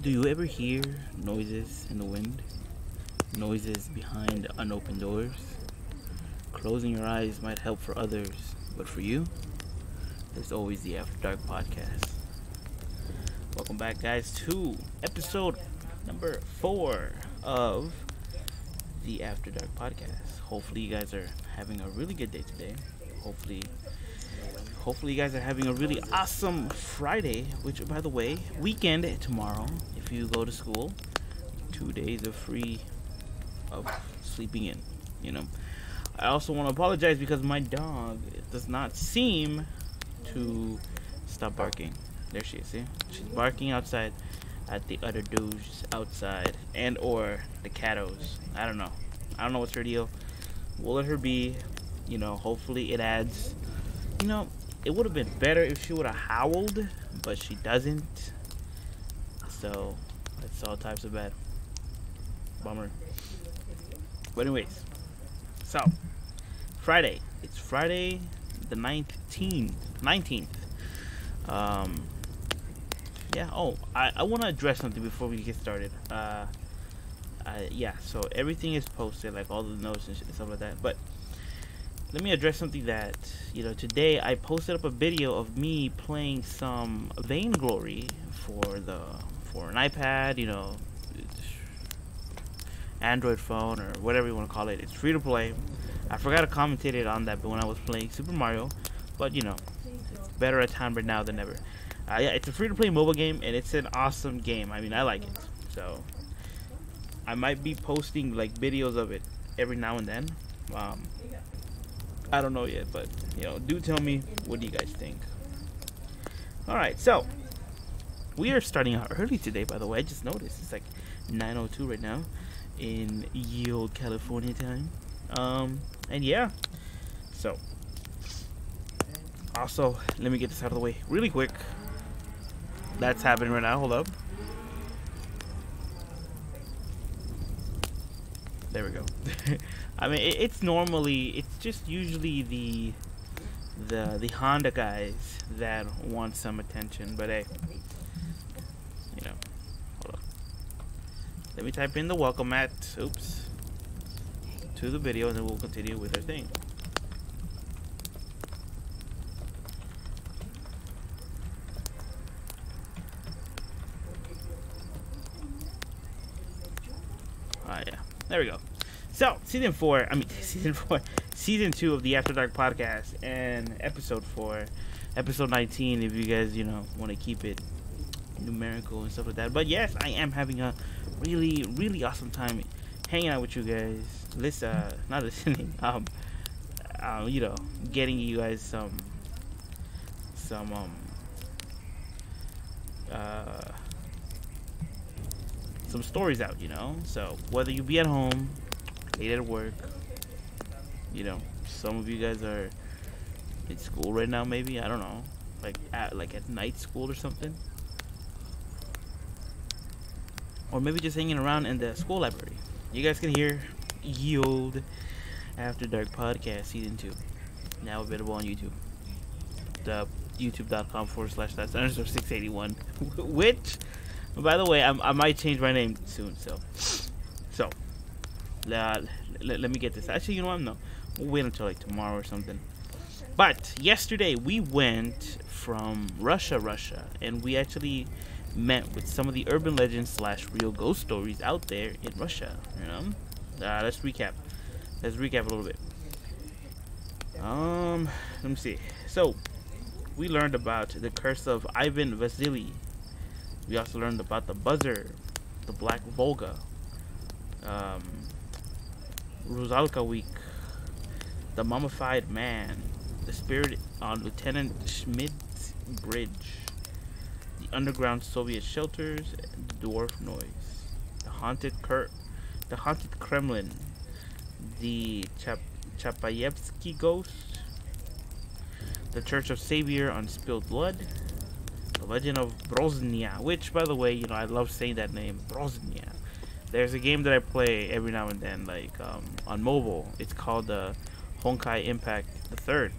Do you ever hear noises in the wind? Noises behind unopened doors? Closing your eyes might help for others, but for you, there's always the After Dark podcast. Welcome back, guys, to episode number 4 of the After Dark podcast. Hopefully you guys are having a really good day today. Hopefully you guys are having a really awesome Friday, which, by the way, weekend tomorrow. If you go to school, 2 days of free of sleeping in, you know. I also want to apologize because my dog does not seem to stop barking. There she is, see? She's barking outside at the other dudes outside and or the catos. I don't know what's her deal. We'll let her be, you know. Hopefully it adds, you know, it would have been better if she would have howled, but she doesn't. So that's all types of bad. Bummer. But anyways, so Friday. It's Friday the 19th. Yeah. Oh, I want to address something before we get started. Yeah. So everything is posted, like all the notes and stuff like that. But let me address something that, you know, today I posted up a video of me playing some Vainglory for an iPad, you know, Android phone or whatever you want to call it. It's free to play. I forgot to commentate it on that, but when I was playing Super Mario, but you know, it's better at time right now than ever. Yeah, it's a free to play mobile game and it's an awesome game. I mean, I like it. So I might be posting like videos of it every now and then. I don't know yet, but you know, do tell me what do you guys think. Alright, so we are starting out early today, by the way. I just noticed it's like 9:02 right now in ye old California time. And yeah, so also let me get this out of the way really quick. That's happening right now. Hold up. There we go. I mean, it's just usually the Honda guys that want some attention, but hey, you know, hold on. Let me type in the welcome mat, to the video, and then we'll continue with our thing. Yeah, there we go. So, season 2 of the After Dark podcast, and episode 4, episode 19, if you guys, you know, want to keep it numerical and stuff like that. But yes, I am having a really, really awesome time hanging out with you guys. Not listening, you know, getting you guys some stories out, you know. So whether you be at home, late at work, you know, some of you guys are in school right now, maybe, I don't know, like at night school or something, or maybe just hanging around in the school library. You guys can hear ye old After Dark podcast season 2, now available on YouTube. The youtube.com//681, which, by the way, I might change my name soon. So let me get this. Actually, you know what? No, we'll wait until like tomorrow or something. But yesterday we went from Russia, and we actually met with some of the urban legends / real ghost stories out there in Russia. You know, let's recap. Let's recap a little bit. Let me see. So we learned about the curse of Ivan Vasily. We also learned about the buzzer, the Black Volga, Rusalka Week, the mummified man, the spirit on Lieutenant Schmidt's bridge, the underground Soviet shelters, the dwarf noise, the haunted Kremlin, the Chapayevsky ghost, the Church of Savior on Spilled Blood, the Legend of Broznia, which, by the way, you know, I love saying that name, Broznia. There's a game that I play every now and then, like on mobile. It's called Honkai Impact the Third.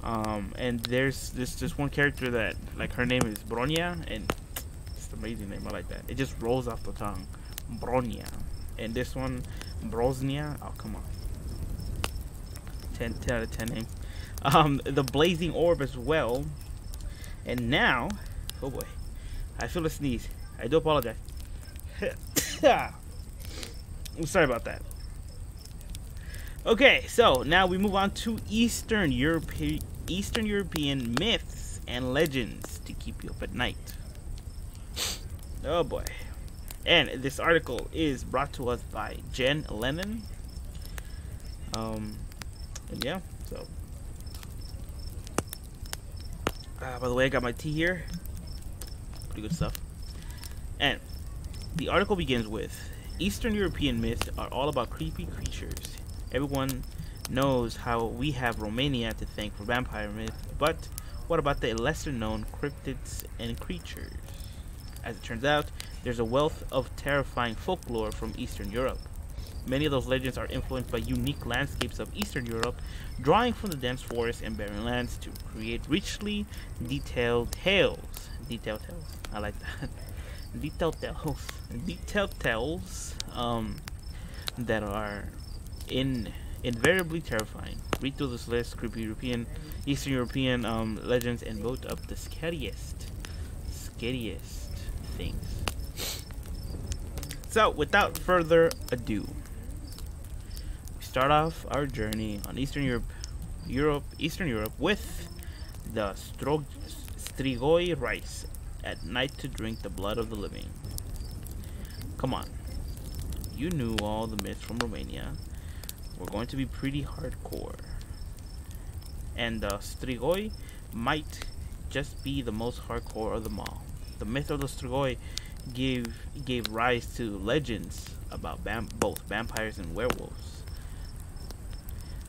And there's this one character that, like, her name is Bronya, and That's an amazing name. I like that. It just rolls off the tongue. Bronya. And this one, Brosnia. Oh, come on. 10 out of 10 name. The Blazing Orb as well. And now, oh boy, I feel a sneeze. I do apologize. I'm sorry about that. Okay, so now we move on to Eastern European myths and legends to keep you up at night. Oh boy. And this article is brought to us by Jen Lennon. And yeah, so. By the way, I got my tea here. Pretty good stuff. And the article begins with, Eastern European myths are all about creepy creatures. Everyone knows how we have Romania to thank for vampire myth, but what about the lesser known cryptids and creatures? As it turns out, there's a wealth of terrifying folklore from Eastern Europe. Many of those legends are influenced by unique landscapes of Eastern Europe, drawing from the dense forests and barren lands to create richly detailed tales. Detailed tales? I like that. Detailed tales. Detailed tales that are invariably terrifying. Read through this list, creepy Eastern European legends, and vote up the scariest things. So, without further ado, we start off our journey on Eastern Europe with the Strigoi rice at night to drink the blood of the living. Come on, you knew all the myths from Romania. We're going to be pretty hardcore, and the Strigoi might just be the most hardcore of them all. The myth of the Strigoi gave rise to legends about both vampires and werewolves.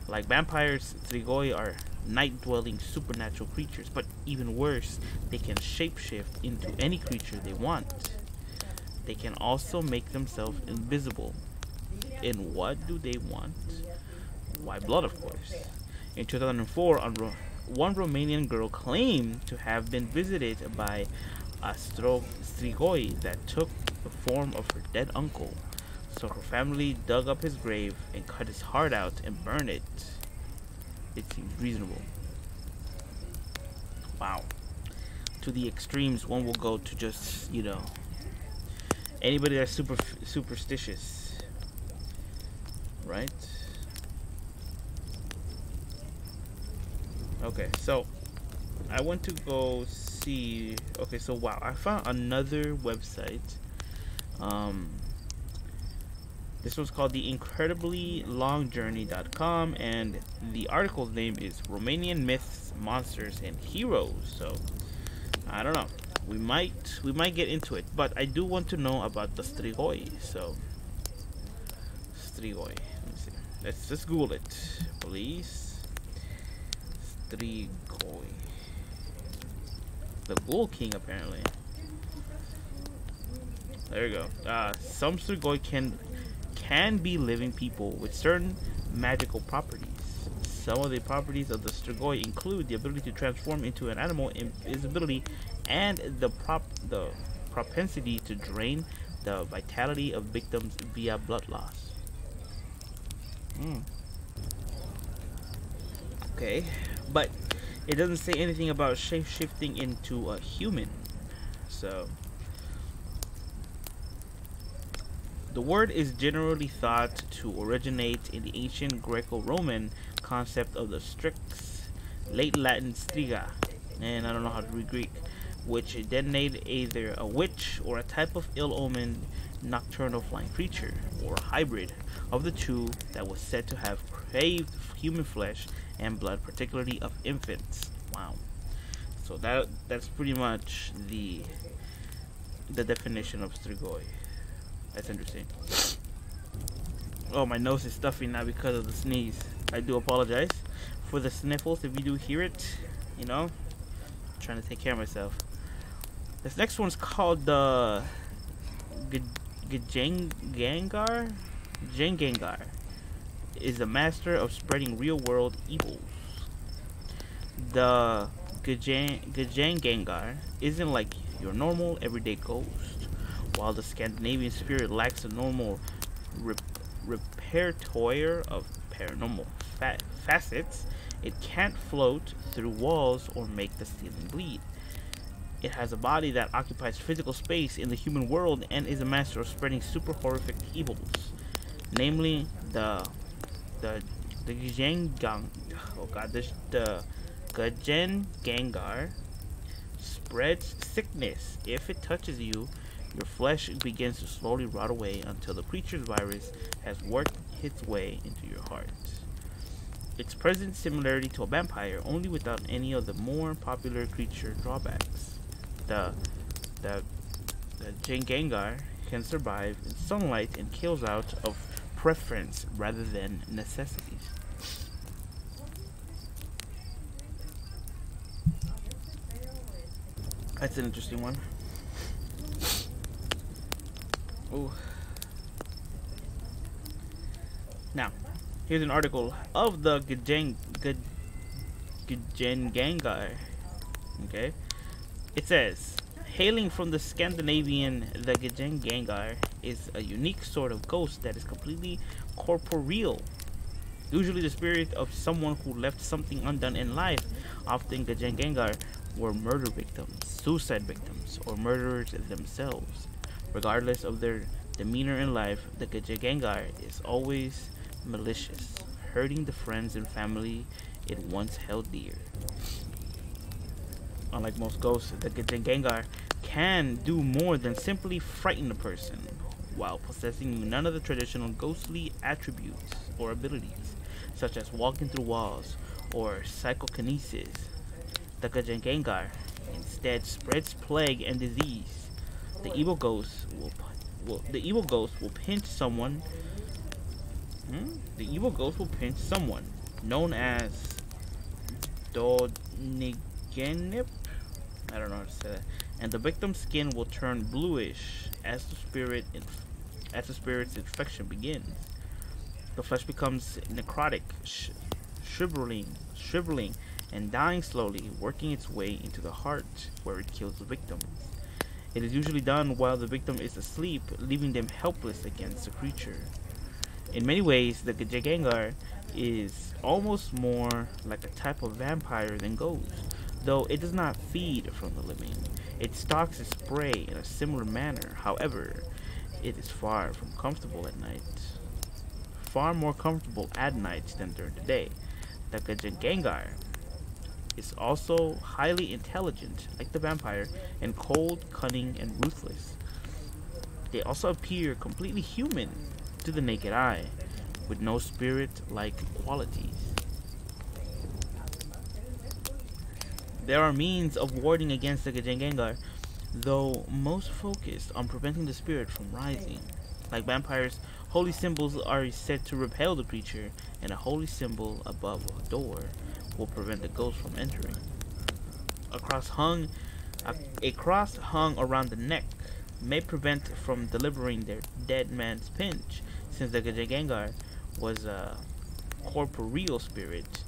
Like vampires, Strigoi are night-dwelling supernatural creatures, but even worse, they can shapeshift into any creature they want. They can also make themselves invisible. And what do they want? Why, blood, of course. In 2004, one Romanian girl claimed to have been visited by a Strigoi that took the form of her dead uncle. So her family dug up his grave and cut his heart out and burned it. It seems reasonable. Wow. To the extremes, one will go to just, you know, anybody that's superstitious, right? Okay, so I went to go see. Okay, so wow, I found another website. This one's called the incrediblylongjourney.com, and the article's name is Romanian Myths, Monsters, and Heroes. So I don't know. We might get into it, but I do want to know about the Strigoi. So Strigoi. Let me see. Let's just Google it, please. Strigoi. The Ghoul King, apparently. There you go. Some Strigoi can be living people with certain magical properties. Some of the properties of the Strigoi include the ability to transform into an animal, invisibility, and the propensity to drain the vitality of victims via blood loss. Okay, but it doesn't say anything about shape-shifting into a human. So the word is generally thought to originate in the ancient Greco-Roman concept of the strix, late Latin striga, and I don't know how to read Greek, which designated either a witch or a type of ill-omened nocturnal flying creature, or a hybrid of the two that was said to have craved human flesh and blood, particularly of infants. Wow. So that's pretty much the definition of Strigoi. That's interesting. Oh, my nose is stuffy now because of the sneeze. I do apologize for the sniffles if you do hear it. You know, I'm trying to take care of myself. This next one's called the Gengar. Gengar is the master of spreading real-world evils. The Gajangangar isn't like your normal everyday ghost. While the Scandinavian spirit lacks a normal rep- repertoire of paranormal facets, it can't float through walls or make the ceiling bleed. It has a body that occupies physical space in the human world and is a master of spreading super horrific evils, namely the Gajangang. Oh god, the Gajangangar spreads sickness. If it touches you, your flesh begins to slowly rot away until the creature's virus has worked its way into your heart. Its present similarity to a vampire, only without any of the more popular creature drawbacks. The Jengengar can survive in sunlight and kills out of preference rather than necessities. That's an interesting one. Ooh. Now, here's an article of the Gajangangar. Okay, it says, hailing from the Scandinavian, the Gajangangar is a unique sort of ghost that is completely corporeal. Usually the spirit of someone who left something undone in life. Often Gajangangar were murder victims, suicide victims, or murderers themselves. Regardless of their demeanor in life, the Gajangangar is always malicious, hurting the friends and family it once held dear. Unlike most ghosts, the Gajangangar can do more than simply frighten a person, while possessing none of the traditional ghostly attributes or abilities, such as walking through walls or psychokinesis. The Gajangangar instead spreads plague and disease. The evil ghost will pinch someone. The evil ghost will pinch someone, known as Donigenip. I don't know how to say that. And the victim's skin will turn bluish as the spirit's infection begins. The flesh becomes necrotic, shriveling, and dying slowly, working its way into the heart, where it kills the victim. It is usually done while the victim is asleep, leaving them helpless against the creature. In many ways, the Gajangangar is almost more like a type of vampire than ghost, though it does not feed from the living. It stalks its prey in a similar manner. However, it is far from comfortable at night. Far more comfortable at night than during the day. The Gajangangar is also highly intelligent, like the vampire, and cold, cunning, and ruthless. They also appear completely human to the naked eye, with no spirit-like qualities. There are means of warding against the Gajangangar, though most focused on preventing the spirit from rising. Like vampires, holy symbols are said to repel the creature, and a holy symbol above a door will prevent the ghost from entering. A cross hung around the neck may prevent from delivering their dead man's pinch, since the Gajangangar was a corporeal spirit.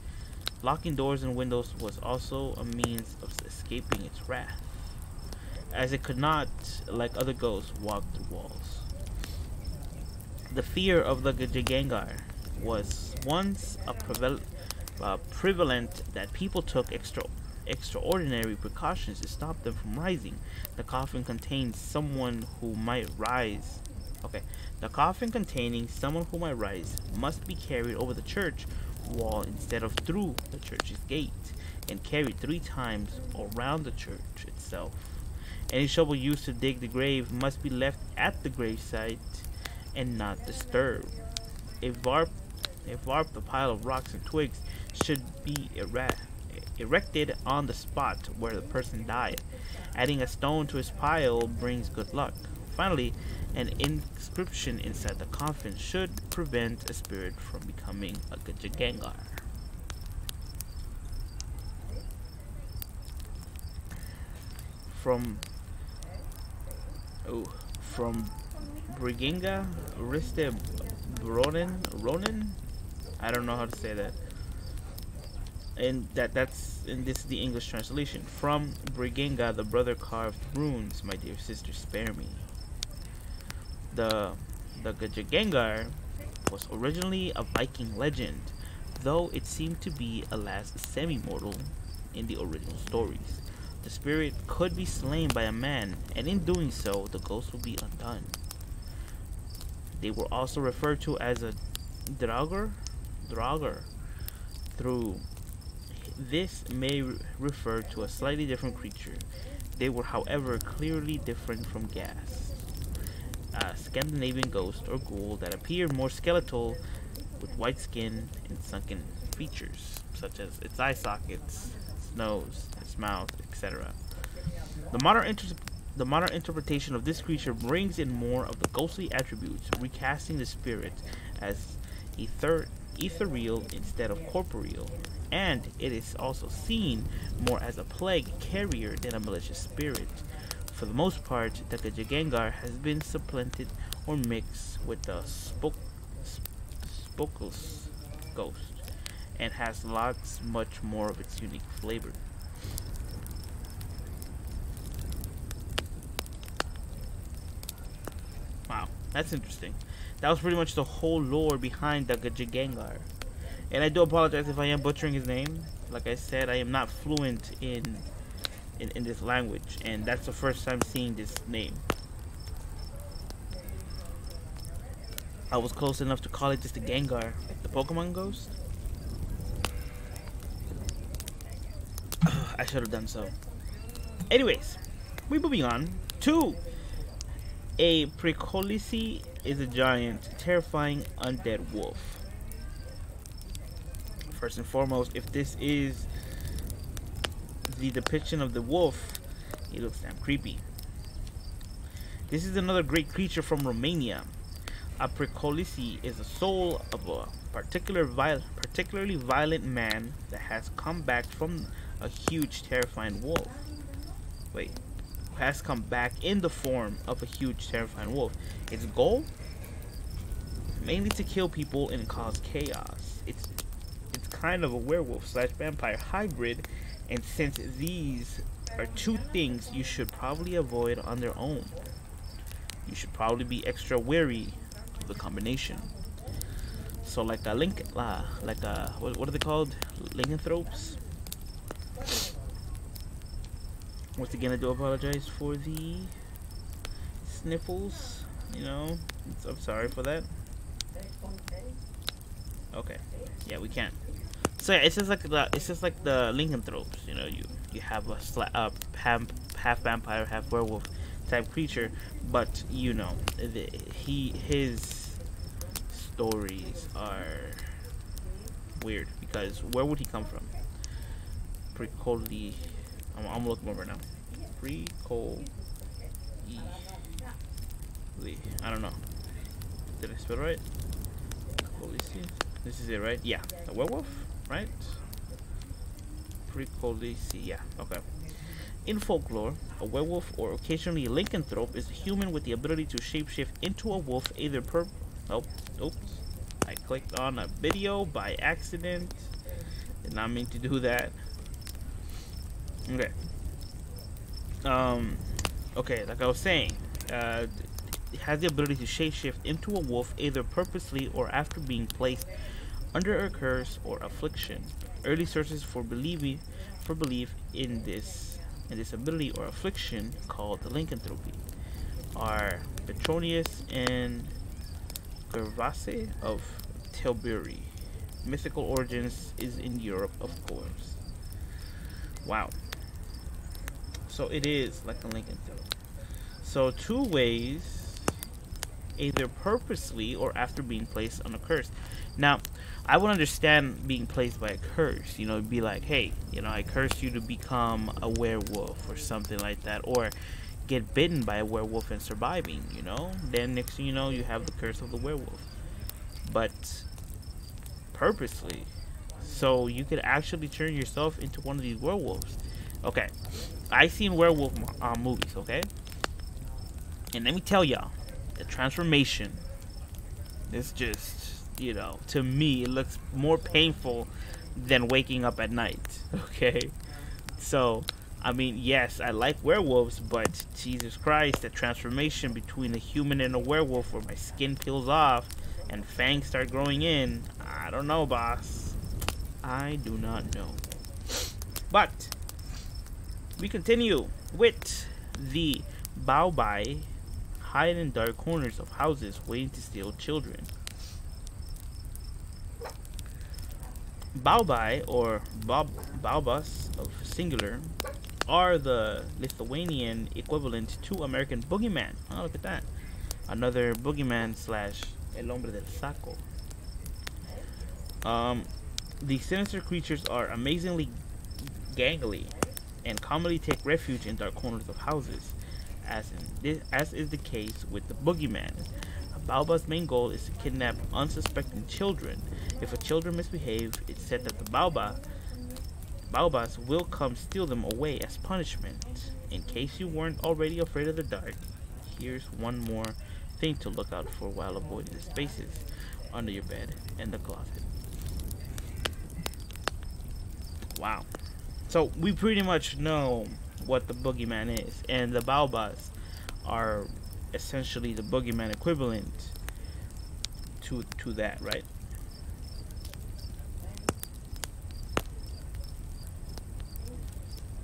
Locking doors and windows was also a means of escaping its wrath, as it could not, like other ghosts, walk through walls. The fear of the Gajangangar was once prevalent that people took extraordinary precautions to stop them from rising. The coffin containing someone who might rise. The coffin containing someone who might rise must be carried over the church wall instead of through the church's gate, and carried 3 times around the church itself. Any shovel used to dig the grave must be left at the gravesite and not disturbed. A pile of rocks and twigs should be erected on the spot where the person died. Adding a stone to his pile brings good luck. Finally, an inscription inside the coffin should prevent a spirit from becoming a Gajangangar. From Briginga Riste Ronin? I don't know how to say that. and this is the English translation. From Brigenga, the brother carved runes. My dear sister, spare me. The Gajagengar was originally a Viking legend, though it seemed to be a last semi-mortal in the original stories. The spirit could be slain by a man, and in doing so, the ghost would be undone. They were also referred to as a Draugr. Through this may refer to a slightly different creature. They were, however, clearly different from Gas, a Scandinavian ghost or ghoul that appeared more skeletal, with white skin and sunken features, such as its eye sockets, its nose, its mouth, etc. The modern interpretation of this creature brings in more of the ghostly attributes, recasting the spirit as ethereal instead of corporeal, and it is also seen more as a plague carrier than a malicious spirit. For the most part, the Gajagengar has been supplanted or mixed with the Spokos ghost, and has lots much more of its unique flavor. Wow, that's interesting. That was pretty much the whole lore behind the Gajagengar. And I do apologize if I am butchering his name. Like I said, I am not fluent in this language, and that's the first time seeing this name. I was close enough to call it just the Gengar, the Pokemon ghost. I should have done so. Anyways, we're moving on to a Precolisi is a giant, terrifying undead wolf. First and foremost, if this is the depiction of the wolf, it looks damn creepy. This is another great creature from Romania. A Precolisi is the soul of a particularly violent man that has come back from a huge, terrifying wolf. Wait, has come back in the form of a huge, terrifying wolf. Its goal? Mainly to kill people and cause chaos. It's kind of a werewolf slash vampire hybrid, and since these are two things you should probably avoid on their own, you should probably be extra wary of the combination. So like a what are they called? Lycanthropes? Once again, I do apologize for the sniffles. You know, I'm sorry for that. Okay, yeah, we can't. So yeah, it's just like the lycanthropes. You know, you have a half vampire, half werewolf type creature, but you know, his stories are weird, because where would he come from? Precoli. I'm looking over now. Precoli. I don't know. Did I spell right? Precolisi. This is it, right? Yeah, a werewolf, right? Precolisi. Yeah. Okay. In folklore, a werewolf, or occasionally a lycanthrope, is a human with the ability to shapeshift into a wolf, either oops. I clicked on a video by accident. Did not mean to do that. Okay. Okay, like I was saying, it has the ability to shapeshift into a wolf, either purposely or after being placed under a curse or affliction. Early sources for belief in this ability or affliction, called the lycanthropy, are Petronius and Gervase of Tilbury. Mythical origins is in Europe, of course. Wow. So it is like a lycanthrope. So two ways, either purposely or after being placed on a curse. Now, I would understand being placed by a curse. You know, it'd be like, hey, you know, I curse you to become a werewolf or something like that, or get bitten by a werewolf and surviving, you know. Then next thing you know, you have the curse of the werewolf. But purposely, so you could actually turn yourself into one of these werewolves. Okay, I've seen werewolf movies, okay, and let me tell y'all, the transformation is just, you know, to me it looks more painful than waking up at night. Okay, so I mean, yes, I like werewolves, but Jesus Christ, the transformation between a human and a werewolf, where my skin peels off and fangs start growing in, I don't know, boss. I do not know. But we continue with the baobai hide in dark corners of houses waiting to steal children. Baobai, or baobas of singular, are the Lithuanian equivalent to American boogeyman. Oh, look at that. Another boogeyman slash el hombre del saco. These sinister creatures are amazingly gangly and commonly take refuge in dark corners of houses, as is the case with the boogeyman. A baoba's main goal is to kidnap unsuspecting children. If a children misbehave, it's said that the baobas will come steal them away as punishment. In case you weren't already afraid of the dark, here's one more thing to look out for while avoiding the spaces under your bed and the closet. Wow. So we pretty much know what the boogeyman is, and the baobas are essentially the boogeyman equivalent to that, right?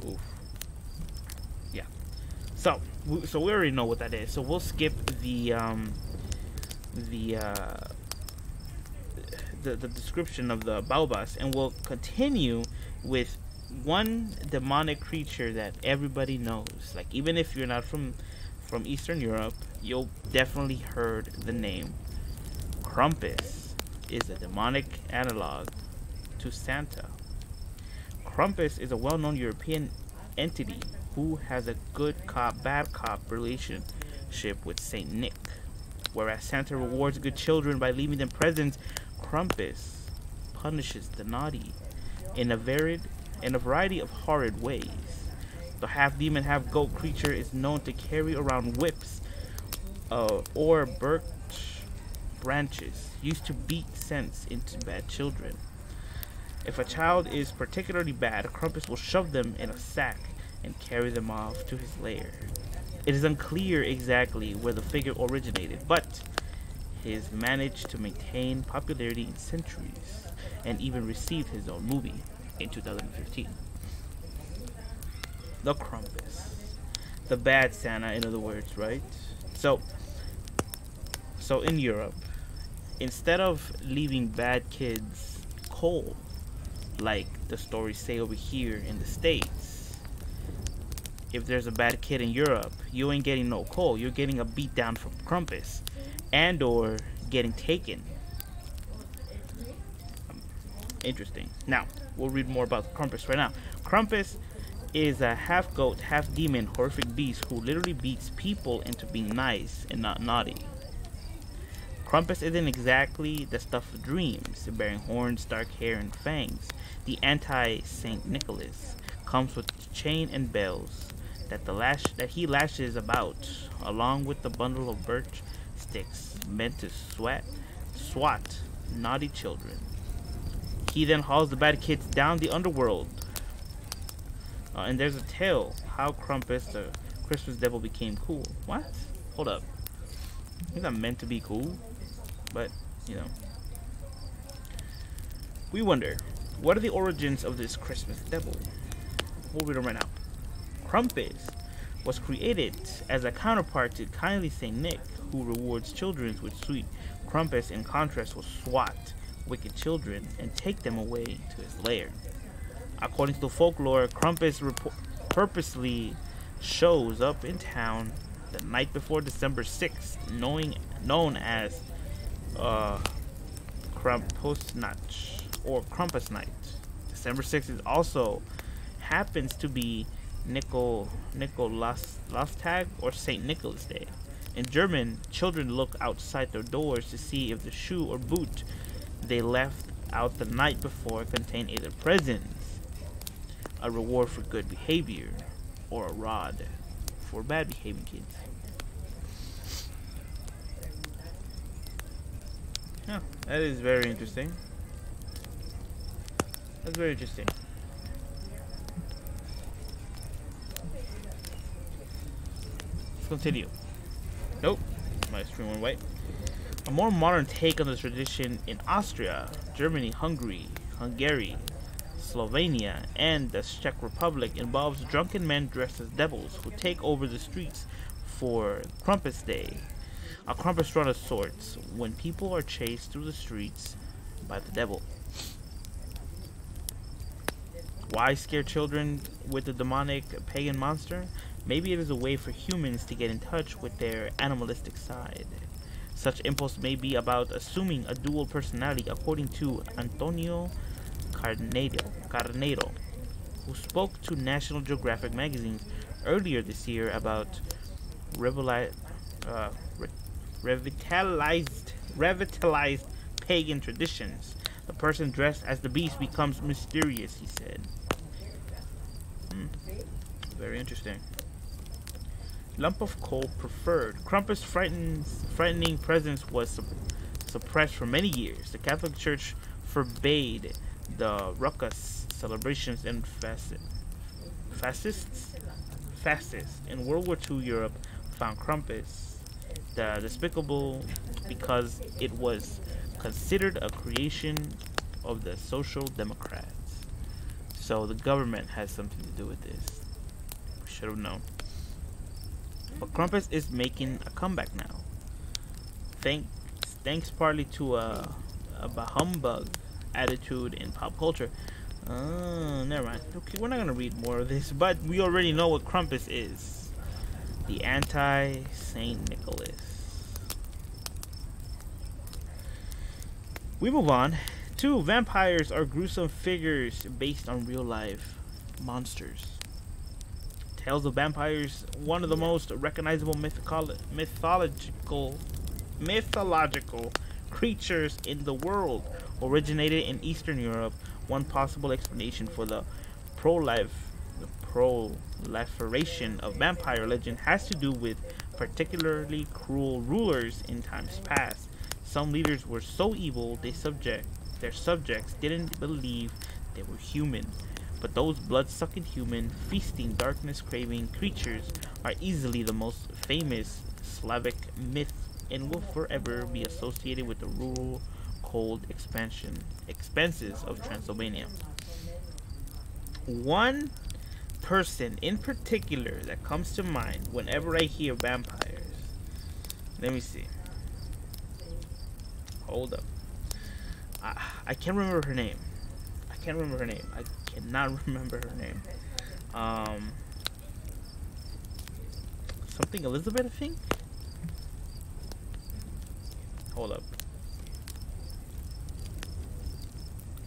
Oof. Yeah. So we already know what that is. So we'll skip the description of the baobas, and we'll continue with one demonic creature that everybody knows. Like, even if you're not from Eastern Europe, you'll definitely heard the name. Krampus is a demonic analog to Santa. Krampus is a well-known European entity who has a good cop, bad cop relationship with Saint Nick. Whereas Santa rewards good children by leaving them presents, Krampus punishes the naughty in a variety of horrid ways. The half-demon, half-goat creature is known to carry around whips or birch branches used to beat sense into bad children. If a child is particularly bad, Krampus will shove them in a sack and carry them off to his lair. It is unclear exactly where the figure originated, but he has managed to maintain popularity in centuries and even received his own movie in 2015. The Krampus. The bad Santa, in other words, right? So in Europe, instead of leaving bad kids cold, like the stories say over here in the States, if there's a bad kid in Europe, you ain't getting no coal. You're getting a beat down from Krampus, and or getting taken. Interesting. Now, we'll read more about Krampus right now. Krampus is a half-goat, half-demon, horrific beast who literally beats people into being nice and not naughty. Krampus isn't exactly the stuff of dreams, bearing horns, dark hair, and fangs. The anti-Saint Nicholas comes with chain and bells that he lashes about, along with the bundle of birch sticks meant to swat naughty children. He then hauls the bad kids down the underworld. And there's a tale how Krampus, the Christmas devil, became cool. What? Hold up. He's not meant to be cool, but you know. We wonder, what are the origins of this Christmas devil? We'll read them right now. Krampus was created as a counterpart to kindly Saint Nick, who rewards children with sweet. Krampus, in contrast, will swat wicked children and take them away to his lair. According to the folklore, Krampus purposely shows up in town the night before December 6th, known as Krampusnacht or Krampus Night. December 6th is also happens to be Nikolastag or Saint Nicholas Day. In German, children look outside their doors to see if the shoe or boot they left out the night before contain either presents, a reward for good behavior, or a rod for bad behaving kids. Yeah, that is very interesting. That's very interesting. Let's continue. Nope, my screen went white. A more modern take on the tradition in Austria, Germany, Hungary, Slovenia, and the Czech Republic involves drunken men dressed as devils who take over the streets for Krampus Day, a Krampus run of sorts, when people are chased through the streets by the devil. Why scare children with the demonic pagan monster? Maybe it is a way for humans to get in touch with their animalistic side. Such impulse may be about assuming a dual personality, according to Antonio Carneiro, who spoke to National Geographic magazine earlier this year about revitalized pagan traditions. The person dressed as the beast becomes mysterious, he said. Very interesting. Lump of coal preferred. Krampus' frightening presence was suppressed for many years. The Catholic Church forbade the ruckus celebrations and fascists in World War II Europe found Krampus despicable because it was considered a creation of the Social Democrats. So the government has something to do with this. Should have known. But Krampus is making a comeback now. Thanks partly to a humbug attitude in pop culture. Never mind. Okay, we're not gonna read more of this, but we already know what Krampus is. The anti-Saint Nicholas. We move on. 2. Vampires are gruesome figures based on real-life monsters. Tales of vampires, one of the most recognizable mythological creatures in the world, originated in Eastern Europe. One possible explanation for the proliferation of vampire legend has to do with particularly cruel rulers in times past. Some leaders were so evil their subjects didn't believe they were human. But those blood-sucking human, feasting, darkness-craving creatures are easily the most famous Slavic myth and will forever be associated with the rural, cold expanses of Transylvania. One person in particular that comes to mind whenever I hear vampires. Let me see. Hold up. I can't remember her name. I cannot remember her name. Something Elizabeth, I think? Hold up.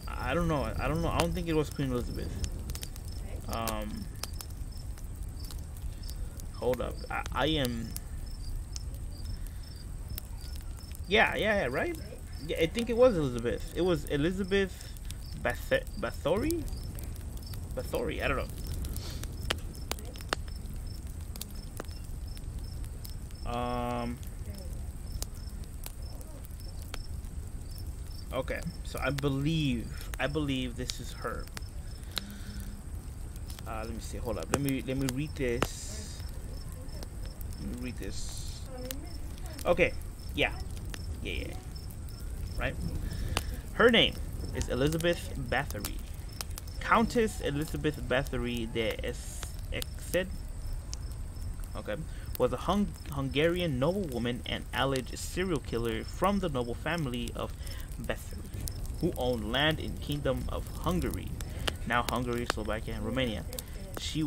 I don't know. I don't think it was Queen Elizabeth. Hold up. I am... Yeah, right? Yeah, I think it was Elizabeth. It was Elizabeth Bathory? Bathory, I don't know. Okay, so I believe this is her. Let me see. Hold up. Let me read this. Okay. Yeah. Right. Her name is Elizabeth Bathory. Countess Elizabeth Bathory de Exed. Okay. Was a Hungarian noblewoman and alleged serial killer from the noble family of Bathory, who owned land in Kingdom of Hungary, now Hungary, Slovakia, and Romania. She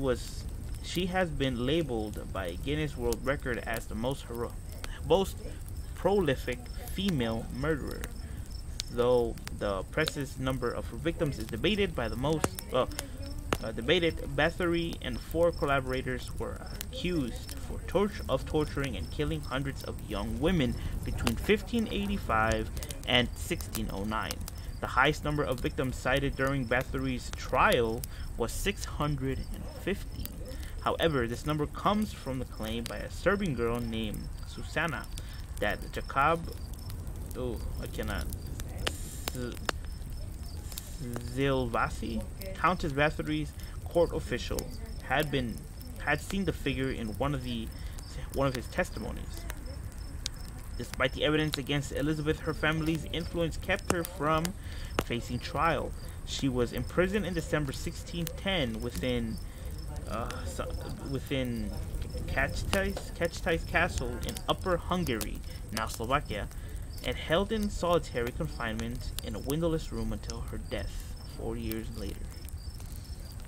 has been labeled by Guinness World Record as the most prolific female murderer, though the precise number of her victims is debated. Bathory and 4 collaborators were accused of torturing and killing hundreds of young women between 1585 and 1609. The highest number of victims cited during Bathory's trial was 650. However, this number comes from the claim by a Serbian girl named Susana that Jacob Zilvasi, Countess Bathory's court official, had seen the figure in one of his testimonies. Despite the evidence against Elizabeth, her family's influence kept her from facing trial. She was imprisoned in December 1610 within Kechte's castle in Upper Hungary, now Slovakia, and held in solitary confinement in a windowless room until her death 4 years later.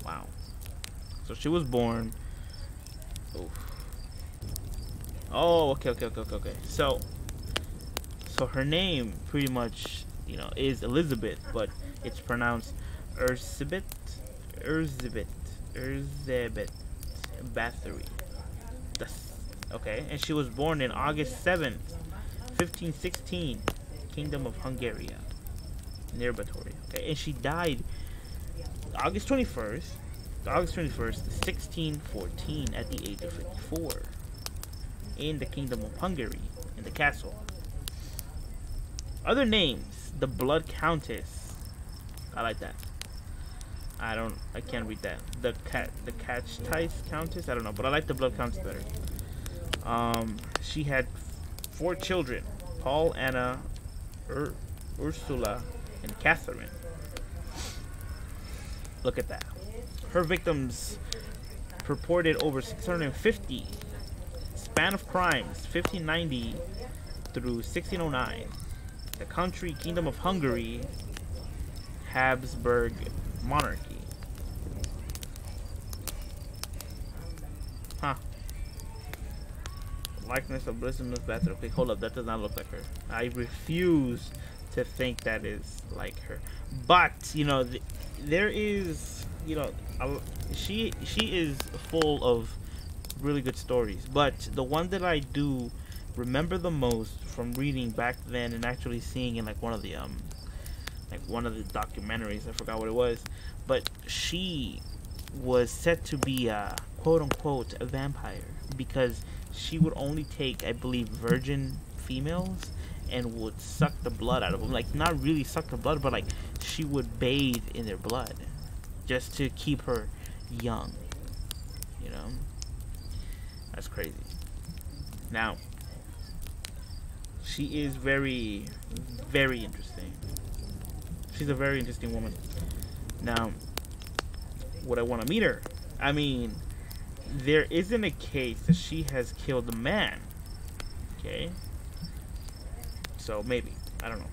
Wow. So she was born. Oh, okay. So her name pretty much, is Elizabeth, but it's pronounced Erzsébet Bathory. Okay, and she was born in August 7th, 1516, Kingdom of Hungary, near Bathory. Okay, and she died August 21st, 1614, at the age of 54, in the Kingdom of Hungary, in the castle. Other names: the Blood Countess. I like that. I can't read that. The Kechte's Countess. I don't know, but I like the Blood Countess better. She had 4 children: Paul, Anna, Ursula, and Catherine. Look at that. Her victims purported over 650. Span of crimes: 1590 through 1609. The country: Kingdom of Hungary, Habsburg monarchy. Huh. Likeness of Elizabeth Bathory. Okay, hold up. That does not look like her. I refuse to think that is like her. But, there is, she is full of really good stories. But the one that I do remember the most from reading back then and actually seeing in one of the documentaries, I forgot what it was, but she was said to be a quote unquote a vampire because she would only take, I believe, virgin females and would suck the blood out of them. Not really suck the blood, but she would bathe in their blood just to keep her young. That's crazy. Now, she is very, very interesting. She's a very interesting woman. Now, would I want to meet her? I mean, there isn't a case that she has killed a man. Okay? So, maybe. I don't know.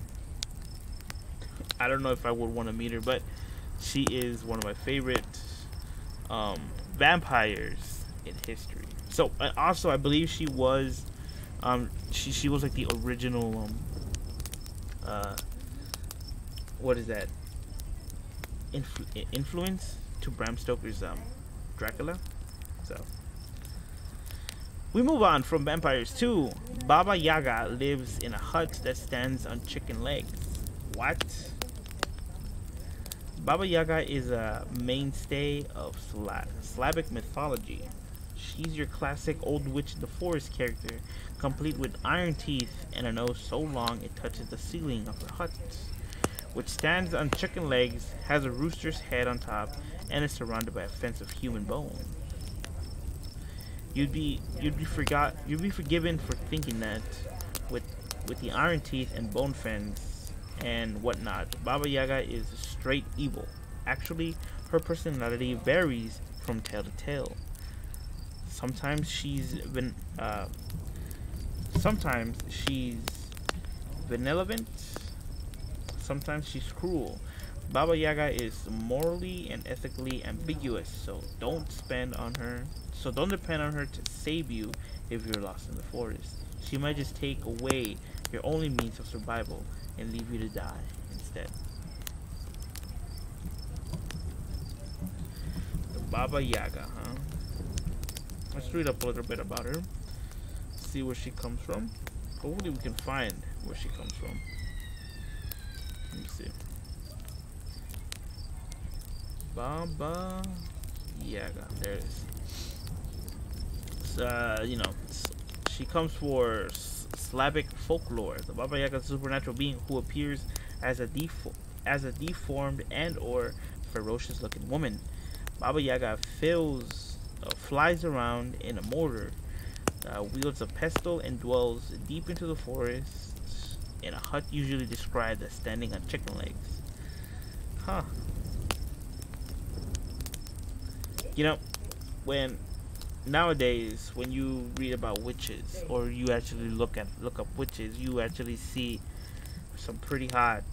I don't know if I would want to meet her, but she is one of my favorite vampires in history. So, also, I believe she was she was the original what is that? Influence to Bram Stoker's Dracula. So we move on from vampires to Baba Yaga lives in a hut that stands on chicken legs. What? Baba Yaga is a mainstay of Slavic mythology. She's your classic old witch in the forest character, complete with iron teeth and a nose so long it touches the ceiling of her hut, which stands on chicken legs, has a rooster's head on top, and is surrounded by a fence of human bone. You'd be forgiven for thinking that with the iron teeth and bone fence and whatnot, Baba Yaga is straight evil. Actually, her personality varies from tale to tale. Sometimes she's benevolent. Sometimes she's cruel. Baba Yaga is morally and ethically ambiguous, so don't depend on her to save you if you're lost in the forest. She might just take away your only means of survival and leave you to die instead. The Baba Yaga, huh? Let's read up a little bit about her. See where she comes from. Hopefully we can find where she comes from. Let me see. Baba Yaga. There it is. She comes for Slavic folklore. The Baba Yaga is a supernatural being who appears as a as a deformed and or ferocious looking woman. Baba Yaga flies around in a mortar, wields a pestle, and dwells deep into the forest in a hut usually described as standing on chicken legs. Huh. You know, nowadays when you read about witches, or you actually look up witches, you actually see some pretty hot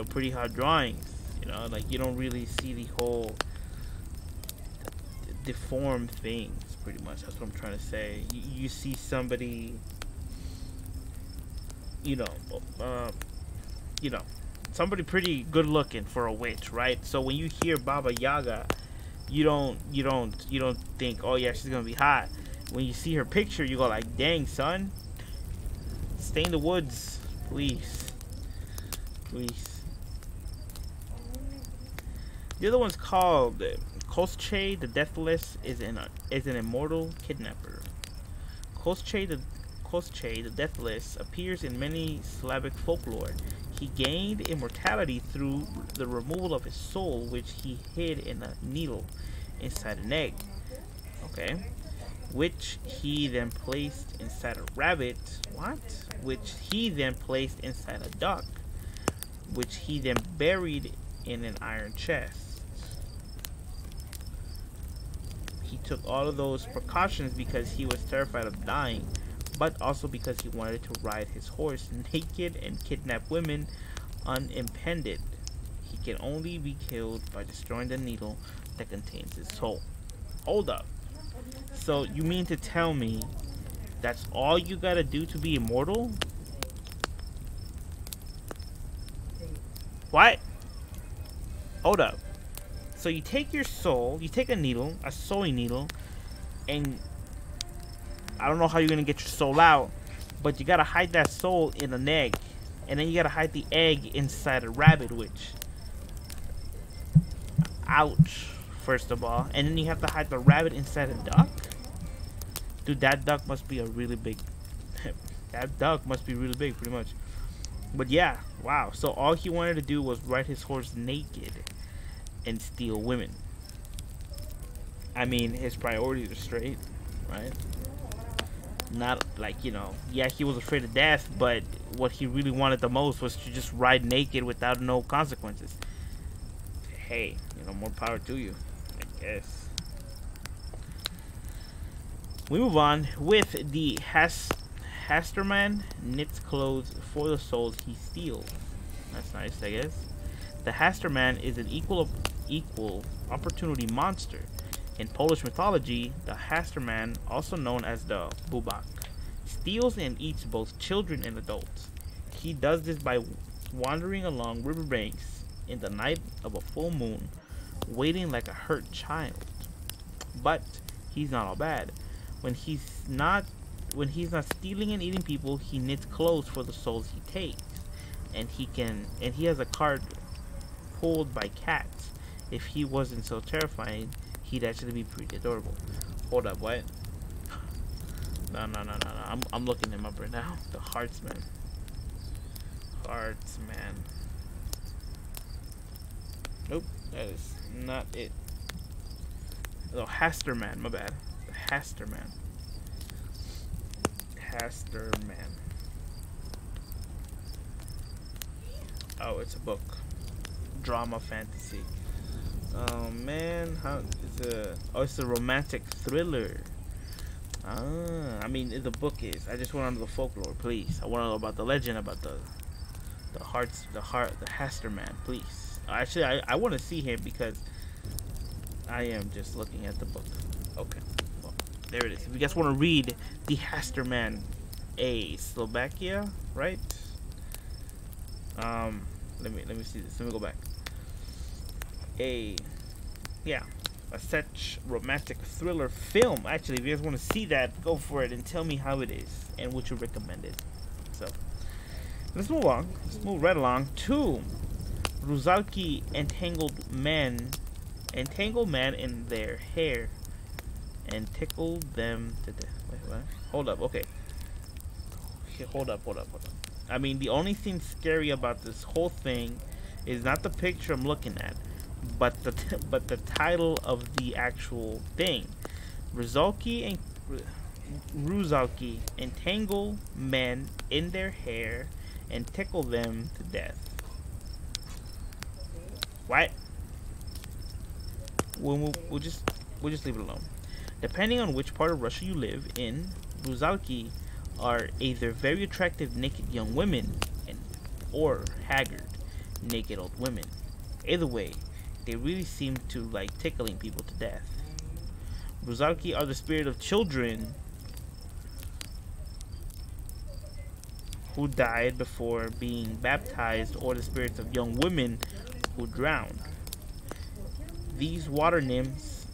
pretty hot drawings. Like, you don't really see the whole deformed things, pretty much. That's what I'm trying to say. You see somebody, somebody pretty good looking for a witch, right? So when you hear Baba Yaga, you don't think, oh yeah, she's gonna be hot. When you see her picture, you go like, dang son, stay in the woods, please. The other one's called Koschei the Deathless is an immortal kidnapper. Koschei the Deathless appears in many Slavic folklore. He gained immortality through the removal of his soul, which he hid in a needle inside an egg. Okay. Which he then placed inside a rabbit. What? Which he then placed inside a duck. Which he then buried in an iron chest. He took all of those precautions because he was terrified of dying, but also because he wanted to ride his horse naked and kidnap women unimpeded. He can only be killed by destroying the needle that contains his soul. Hold up. So you mean to tell me that's all you gotta do to be immortal? What? Hold up. So you take your soul, you take a needle, a sewing needle, and I don't know how you're gonna get your soul out, but you gotta hide that soul in an egg, and then you gotta hide the egg inside a rabbit, which, ouch, first of all, and then you have to hide the rabbit inside a duck. Dude, that duck must be a really big. That duck must be really big, pretty much. But yeah, wow. So all he wanted to do was ride his horse naked and steal women. I mean, his priorities are straight, right? Not like, yeah, he was afraid of death, but what he really wanted the most was to just ride naked without no consequences. Hey, more power to you, I guess. We move on with the Hasterman knits clothes for the souls he steals. That's nice, I guess. The Hasterman is an equal opportunity monster. In Polish mythology, the Hasterman, also known as the Bubak, steals and eats both children and adults. He does this by wandering along riverbanks in the night of a full moon, waiting like a hurt child. But he's not all bad. When he's not stealing and eating people, he knits clothes for the souls he takes, and he has a cart pulled by cats. If he wasn't so terrifying, he'd actually be pretty adorable. Hold up, what? No. I'm looking him up right now. The Heartsman. Nope, that is not it. Oh, Hasterman, my bad. The Hasterman. Oh, it's a book. Drama fantasy. Oh man, it's a romantic thriller. I mean, the book is. I just want to know the folklore, please. I want to know about the legend, about the Hasterman, please. Actually, I want to see him because I am just looking at the book. Okay, well, there it is. If you guys want to read the Hasterman, Slovakia, right? Let me see this. Let me go back. A such romantic thriller film. Actually, if you guys want to see that, go for it and tell me how it is and would you recommend it. So let's move on. Let's move right along to Rusalki entangle man in their hair and tickle them to death. Wait, what? Hold up. Okay. Hold up. I mean, the only thing scary about this whole thing is not the picture I'm looking at, but the title of the actual thing. Ruzalki entangle men in their hair and tickle them to death. What? We'll just leave it alone. Depending on which part of Russia you live in, Ruzalki are either very attractive naked young women or haggard naked old women. Either way, they really seem to like tickling people to death. Ruzalki are the spirit of children who died before being baptized, or the spirits of young women who drowned. These water nymphs.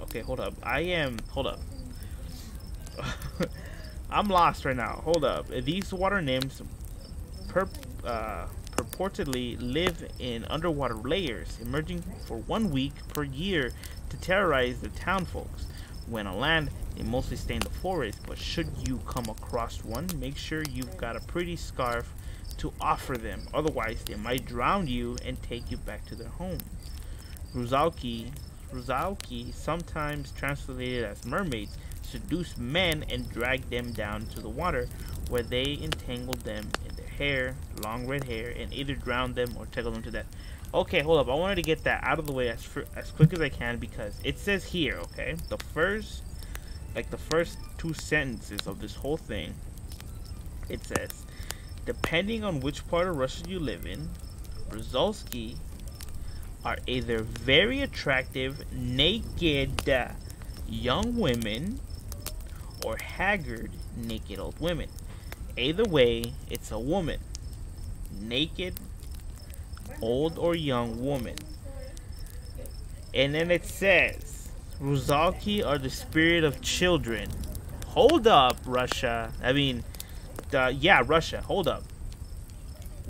Okay, hold up. Hold up. I'm lost right now. Hold up. These water nymphs purportedly live in underwater layers, emerging for 1 week per year to terrorize the town folks. When on land, they mostly stay in the forest, but should you come across one, make sure you've got a pretty scarf to offer them. Otherwise, they might drown you and take you back to their home. Ruzalki, sometimes translated as mermaids, seduce men and drag them down to the water, where they entangle them in their hair, long red hair, and either drown them or tickle them to death. Okay, hold up. I wanted to get that out of the way as quick as I can, because it says here, okay, the first 2 sentences of this whole thing, it says, depending on which part of Russia you live in, Ruzalki are either very attractive naked young women or haggard naked old women. Either way, it's a woman. Naked, old or young woman. And then it says, Ruzalki are the spirit of children. Hold up, Russia. Yeah, Russia, hold up.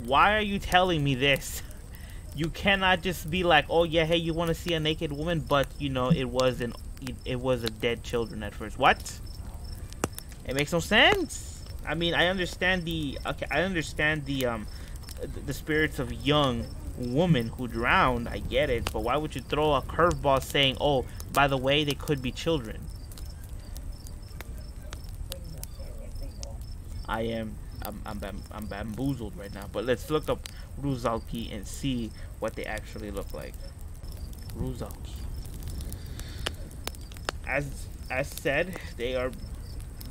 Why are you telling me this? You cannot just be like, oh yeah, hey, you want to see a naked woman, but you know it was a dead children at first. What? It makes no sense. I mean, I understand the spirits of young women who drowned. I get it, but why would you throw a curveball saying, oh, by the way, they could be children? I'm bamboozled right now. But let's look up Ruzalki and see what they actually look like. Ruzalki. As said, they are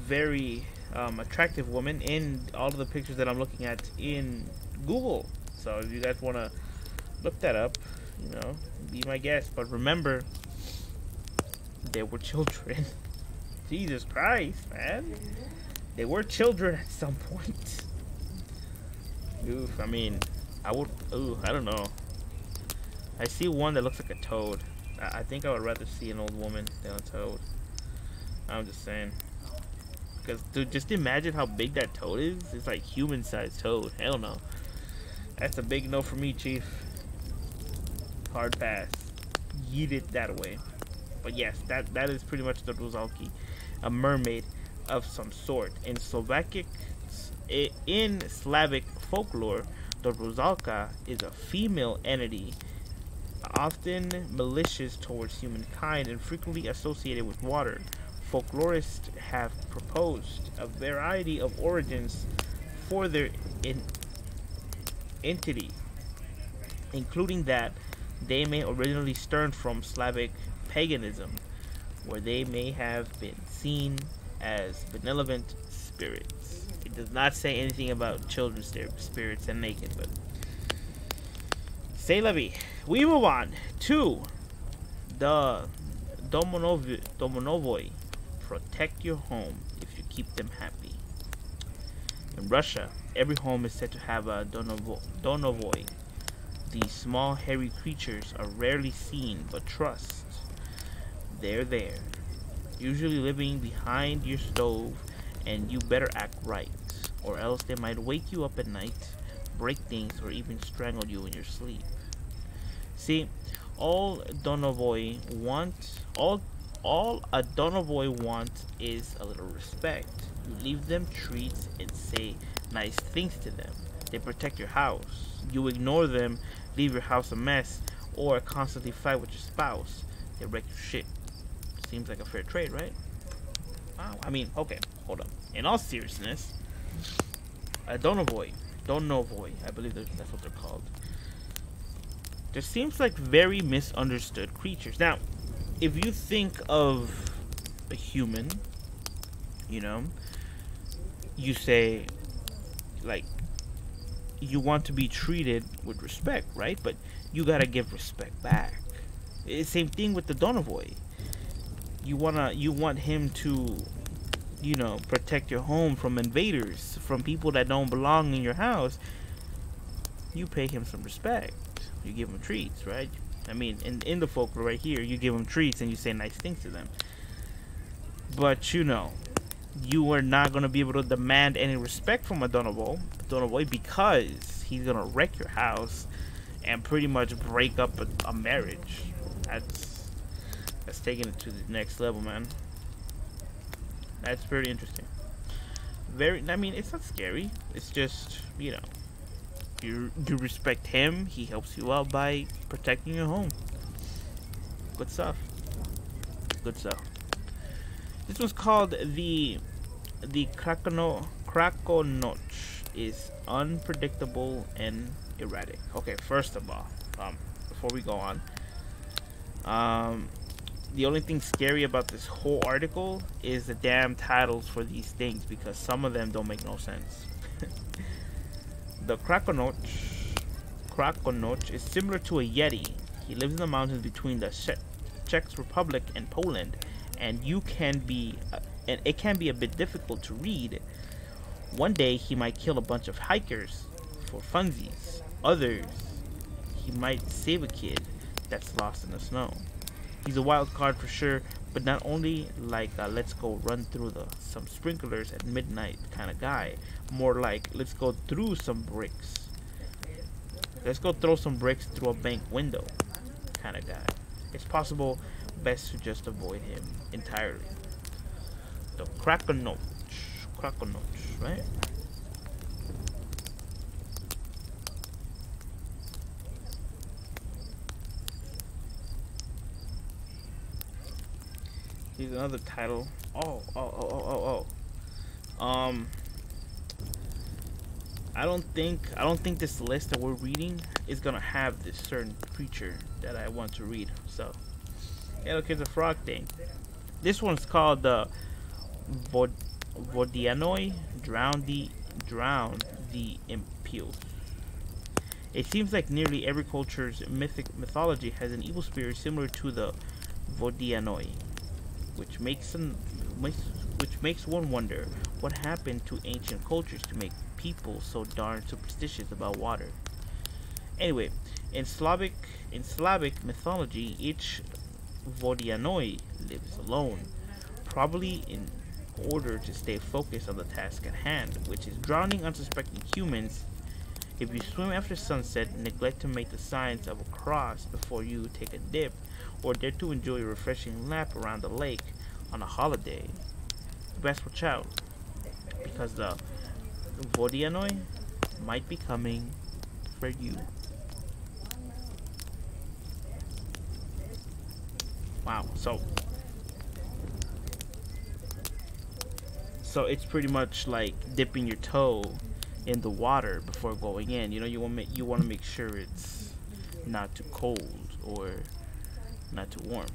very attractive women in all of the pictures that I'm looking at in Google. So if you guys want to look that up, you know, be my guest. But remember, they were children. Jesus Christ, man. They were children at some point. Oof, I mean, I don't know. I see one that looks like a toad. I think I would rather see an old woman than a toad. I'm just saying. Because, dude, just imagine how big that toad is. It's like human-sized toad. Hell no. That's a big no for me, chief. Hard pass. Yeet it that way. But yes, that is pretty much the Ruzalki. A mermaid of some sort. In Slavic folklore, the Ruzalka is a female entity, often malicious towards humankind and frequently associated with water. Folklorists have proposed a variety of origins for their entity, including that they may originally stem from Slavic paganism, where they may have been seen as benevolent spirits. It does not say anything about children's spirits and naked, but c'est la vie. We move on to the Domonovoi. Protect your home if you keep them happy. In Russia, every home is said to have a Domovoi. These small hairy creatures are rarely seen, but trust, they're there, usually living behind your stove, and you better act right, or else they might wake you up at night, break things, or even strangle you in your sleep. See, all Donovoi want All a Donovoy wants is a little respect. You leave them treats and say nice things to them. They protect your house. You ignore them, leave your house a mess, or constantly fight with your spouse. They wreck your shit. Seems like a fair trade, right? Wow. I mean, okay, hold up. In all seriousness, a Donovoy, I believe that's what they're called. There seems like very misunderstood creatures. Now, if you think of a human, you know, you say, like, you want to be treated with respect, right? But you gotta give respect back. It's same thing with the Donovoy. You want him to, you know, protect your home from invaders, from people that don't belong in your house. You pay him some respect. You give him treats, right? I mean, in the folklore right here, you give them treats and you say nice things to them. But, you know, you are not going to be able to demand any respect from a Donovoy because he's going to wreck your house and pretty much break up a marriage. That's taking it to the next level, man. That's very interesting. I mean, it's not scary. It's just, you know, you respect him. He helps you out by protecting your home. Good stuff. Good stuff. This one's called the Krakonoch. Is unpredictable and erratic. Okay, first of all, before we go on, the only thing scary about this whole article is the damn titles for these things, because some of them don't make no sense. The Krakonoch is similar to a yeti. He lives in the mountains between the Czech Republic and Poland, and it can be a bit difficult to read. One day he might kill a bunch of hikers for funsies. Others, he might save a kid that's lost in the snow. He's a wild card for sure, but not only like a let's go run through some sprinklers at midnight kind of guy. More like let's go through some bricks. Let's go throw some bricks through a bank window kind of guy. It's possible best to just avoid him entirely. The Krakonoch, right? Here's another title. I don't think this list that we're reading is gonna have this certain creature that I want to read. So, yeah, look, here's a frog thing. This one's called the Vodianoi, drown the impure. It seems like nearly every culture's mythology has an evil spirit similar to the Vodianoi, which makes one wonder what happened to ancient cultures to make people so darn superstitious about water. Anyway, in Slavic mythology, each Vodianoi lives alone, probably in order to stay focused on the task at hand, which is drowning unsuspecting humans. If you swim after sunset, neglect to make the signs of a cross before you take a dip, or dare to enjoy a refreshing lap around the lake on a holiday, you best watch out, because the Vodianoi might be coming for you. Wow, so it's pretty much like dipping your toe in the water before going in. You know, you want to make sure it's not too cold or not too warm.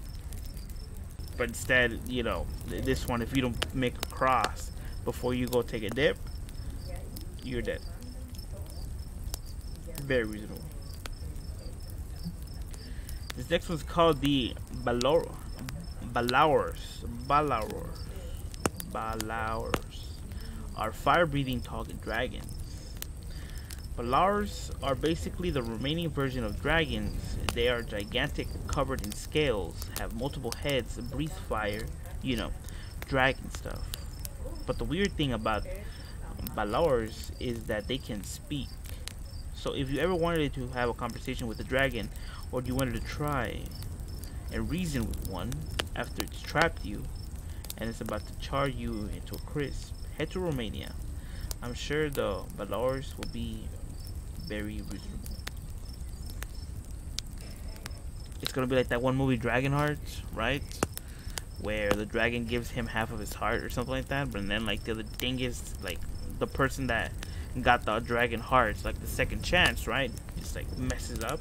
But instead, you know, this one, if you don't make a cross before you go take a dip, you're dead. Very reasonable. This next one's called the Balowers are fire-breathing talking dragons. Balowers are basically the remaining version of dragons. They are gigantic, covered in scales, have multiple heads, breathe fire, you know, dragon stuff. But the weird thing about Balowers is that they can speak. So if you ever wanted to have a conversation with a dragon, or you wanted to try and reason with one, after it's trapped you and it's about to char you into a crisp. Head to Romania. I'm sure the valors will be very reasonable. It's gonna be like that one movie, Dragonheart, right? Where the dragon gives him half of his heart or something like that, but then like the other thing is like the person that got the dragon hearts, like the second chance, right? Just like messes up.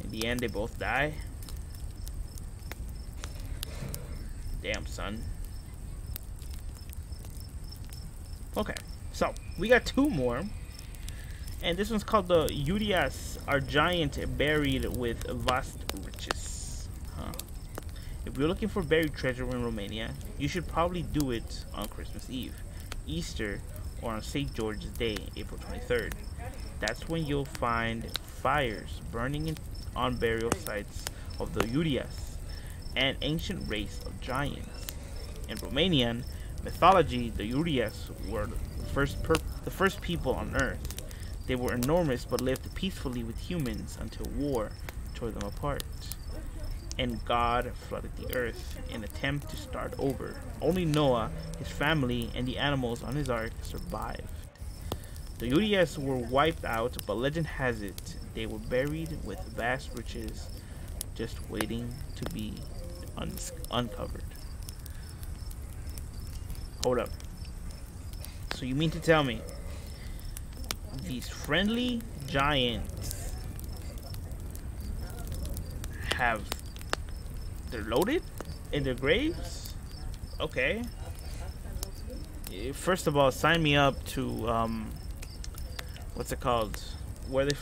In the end, they both die. Damn, son. Okay, so we got two more, and this one's called the Urias are giant buried with vast riches. If you're looking for buried treasure in Romania, you should probably do it on Christmas Eve, Easter, or on St. George's Day, April 23rd. That's when you'll find fires burning on burial sites of the Urias, an ancient race of giants. In Romanian mythology, the Urias were the first people on Earth. They were enormous but lived peacefully with humans until war tore them apart, and God flooded the earth in an attempt to start over. Only Noah, his family, and the animals on his ark survived. The Urias were wiped out, but legend has it they were buried with vast riches, just waiting to be uncovered. Hold up. So you mean to tell me these friendly giants they're loaded in their graves? Okay. First of all, sign me up to what's it called? Where they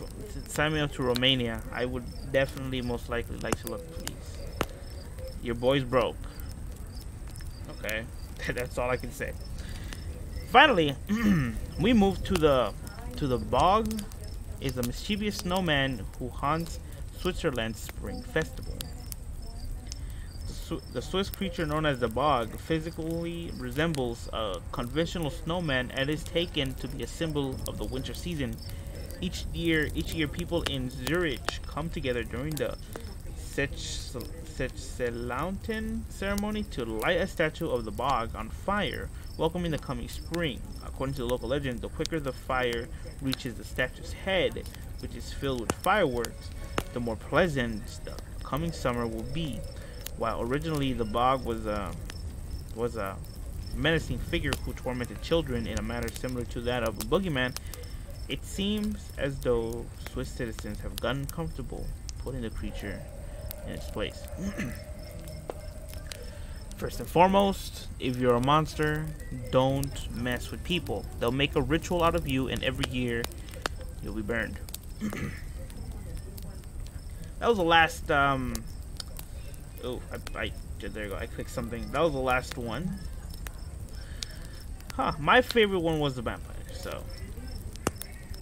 sign me up to Romania. I would definitely most likely like to look for these. Your boy's broke. Okay. That's all I can say. Finally, we move to the bog. Is a mischievous snowman who haunts Switzerland's spring festival. The Swiss creature known as the bog physically resembles a conventional snowman and is taken to be a symbol of the winter season. Each year, people in Zurich come together during the Sechelauenten ceremony to light a statue of the bog on fire, welcoming the coming spring. According to the local legend, the quicker the fire reaches the statue's head, which is filled with fireworks, the more pleasant the coming summer will be. While originally the bog was a menacing figure who tormented children in a manner similar to that of a boogeyman, it seems as though Swiss citizens have gotten comfortable putting the creature in its place. First and foremost, if you're a monster, don't mess with people. They'll make a ritual out of you, and every year you'll be burned. That was the last oh, there you go. I clicked something. That was the last one. Huh. My favorite one was the vampire, so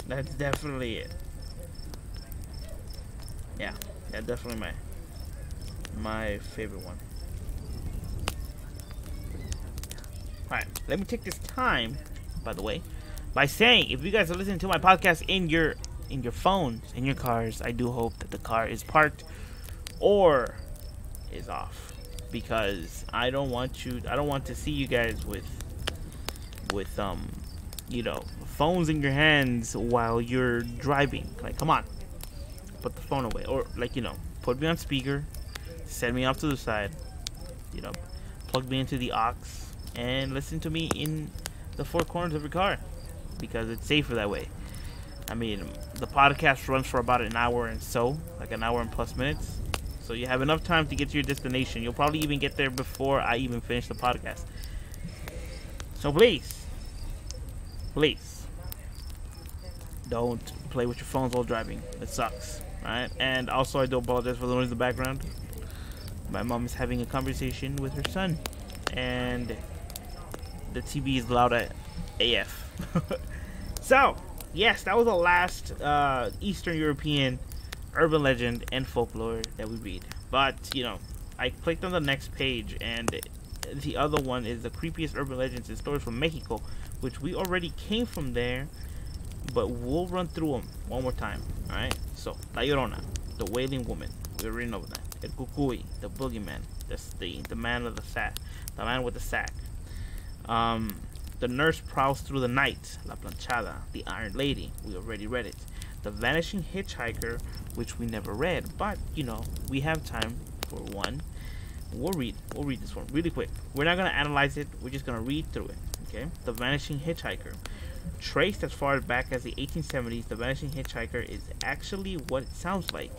that's definitely it. Yeah, definitely my favorite one. Alright, let me take this time, by the way, by saying if you guys are listening to my podcast in your phones, in your cars, I do hope that the car is parked or is off, because I don't want to see you guys with you know, phones in your hands while you're driving. Like, come on, put the phone away, or like, you know, put me on speaker, send me off to the side, you know, plug me into the aux and listen to me in the four corners of your car, because it's safer that way. I mean, the podcast runs for about an hour and so, like an hour and plus minutes. So you have enough time to get to your destination. You'll probably even get there before I even finish the podcast. So please, don't play with your phones while driving. It sucks, alright? And also, I do apologize for the noise in the background. My mom is having a conversation with her son, and the TV is loud at AF. So, yes, that was the last Eastern European urban legend and folklore that we read. But, you know, I clicked on the next page, and the other one is the creepiest urban legends and stories from Mexico, which we already came from there, but we'll run through them one more time. Alright, so La Llorona, the Wailing Woman, we already know that. El cucuy, the boogeyman. That's the man of the sack. The man with the sack. The nurse prowls through the night. La planchada, the iron lady. We already read it. The vanishing hitchhiker, which we never read, but you know, we have time for one. We'll read this one really quick. We're not gonna analyze it, we're just gonna read through it. Okay? The vanishing hitchhiker. Traced as far back as the 1870s, the vanishing hitchhiker is actually what it sounds like.